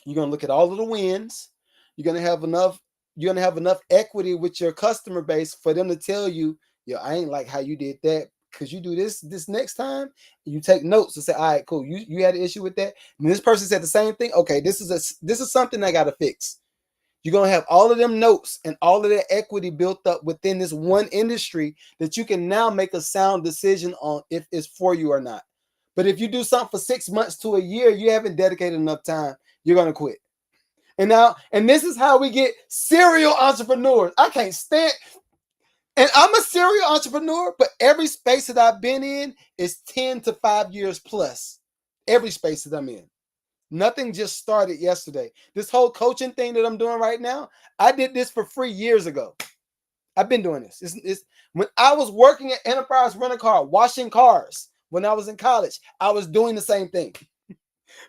You're going to look at all of the wins. You're going to have enough equity with your customer base for them to tell you, yo, I ain't like how you did that. Because you do this next time, you take notes and say, all right, cool. You had an issue with that. And this person said the same thing. Okay, this is something I got to fix. You're going to have all of them notes and all of that equity built up within this one industry that you can now make a sound decision on if it's for you or not. But if you do something for 6 months to a year, you haven't dedicated enough time, you're going to quit. And this is how we get serial entrepreneurs. I can't stand. And I'm a serial entrepreneur, but every space that I've been in is 10 to 5 years plus. Every space that I'm in. Nothing just started yesterday. This whole coaching thing that I'm doing right now, I did this for free years ago. I've been doing this. It's when I was working at Enterprise Rent-A-Car, washing cars when I was in college, I was doing the same thing.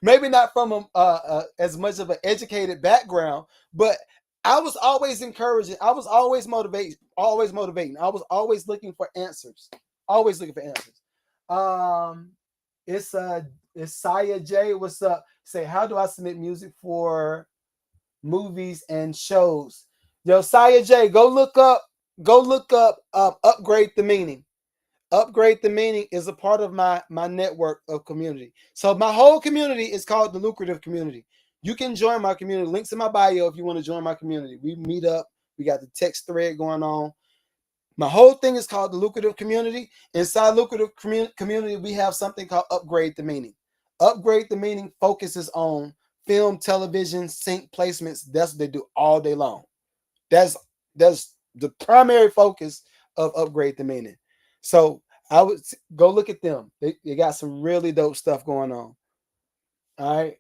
Maybe not from as much of an educated background, but I was always encouraging. I was always motivating. Always motivating. I was always looking for answers. Always looking for answers. Um, it's it's Saya J. What's up? Say, how do I submit music for movies and shows? Yo, Saya J. Go look up. Go look up. Upgrade the meaning. Upgrade the meaning is a part of my network of community. So my whole community is called the Lucrative Community. You can join my community. Links in my bio if you want to join my community. We meet up. We got the text thread going on. My whole thing is called the Lucrative Community. Inside Lucrative Community, we have something called Upgrade the Meaning. Upgrade the Meaning focuses on film, television, sync placements. That's what they do all day long. That's the primary focus of Upgrade the Meaning. So I would go look at them. They got some really dope stuff going on. All right.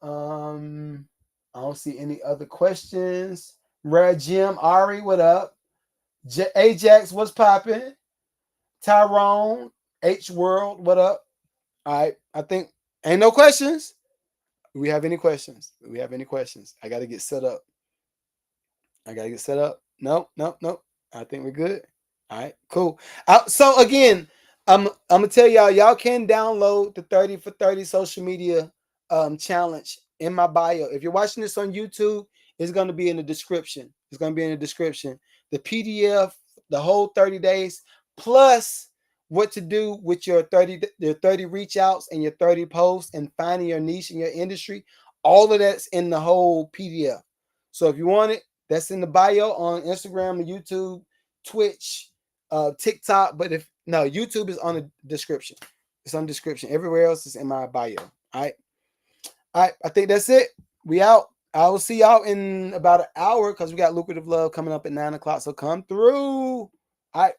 I don't see any other questions. Rare Jim, Ari, what up? Ajax, what's popping? Tyrone, H World, what up? All right. I think ain't no questions. Do we have any questions? Do we have any questions? I gotta get set up. I gotta get set up. No, no, no. I think we're good. All right, cool. So again, I'm gonna tell y'all can download the 30 for 30 social media challenge in my bio. If you're watching this on YouTube, it's gonna be in the description. It's gonna be in the description. The PDF, the whole 30 days, plus what to do with your 30 reach outs and your 30 posts and finding your niche in your industry. All of that's in the whole PDF. So if you want it, that's in the bio on Instagram, YouTube, Twitch, TikTok. But if no, YouTube is on the description. It's on the description. Everywhere else is in my bio. All right. All right. I think that's it. We out. I will see y'all in about an hour because we got Lucrative Love coming up at 9 o'clock. So come through. All right.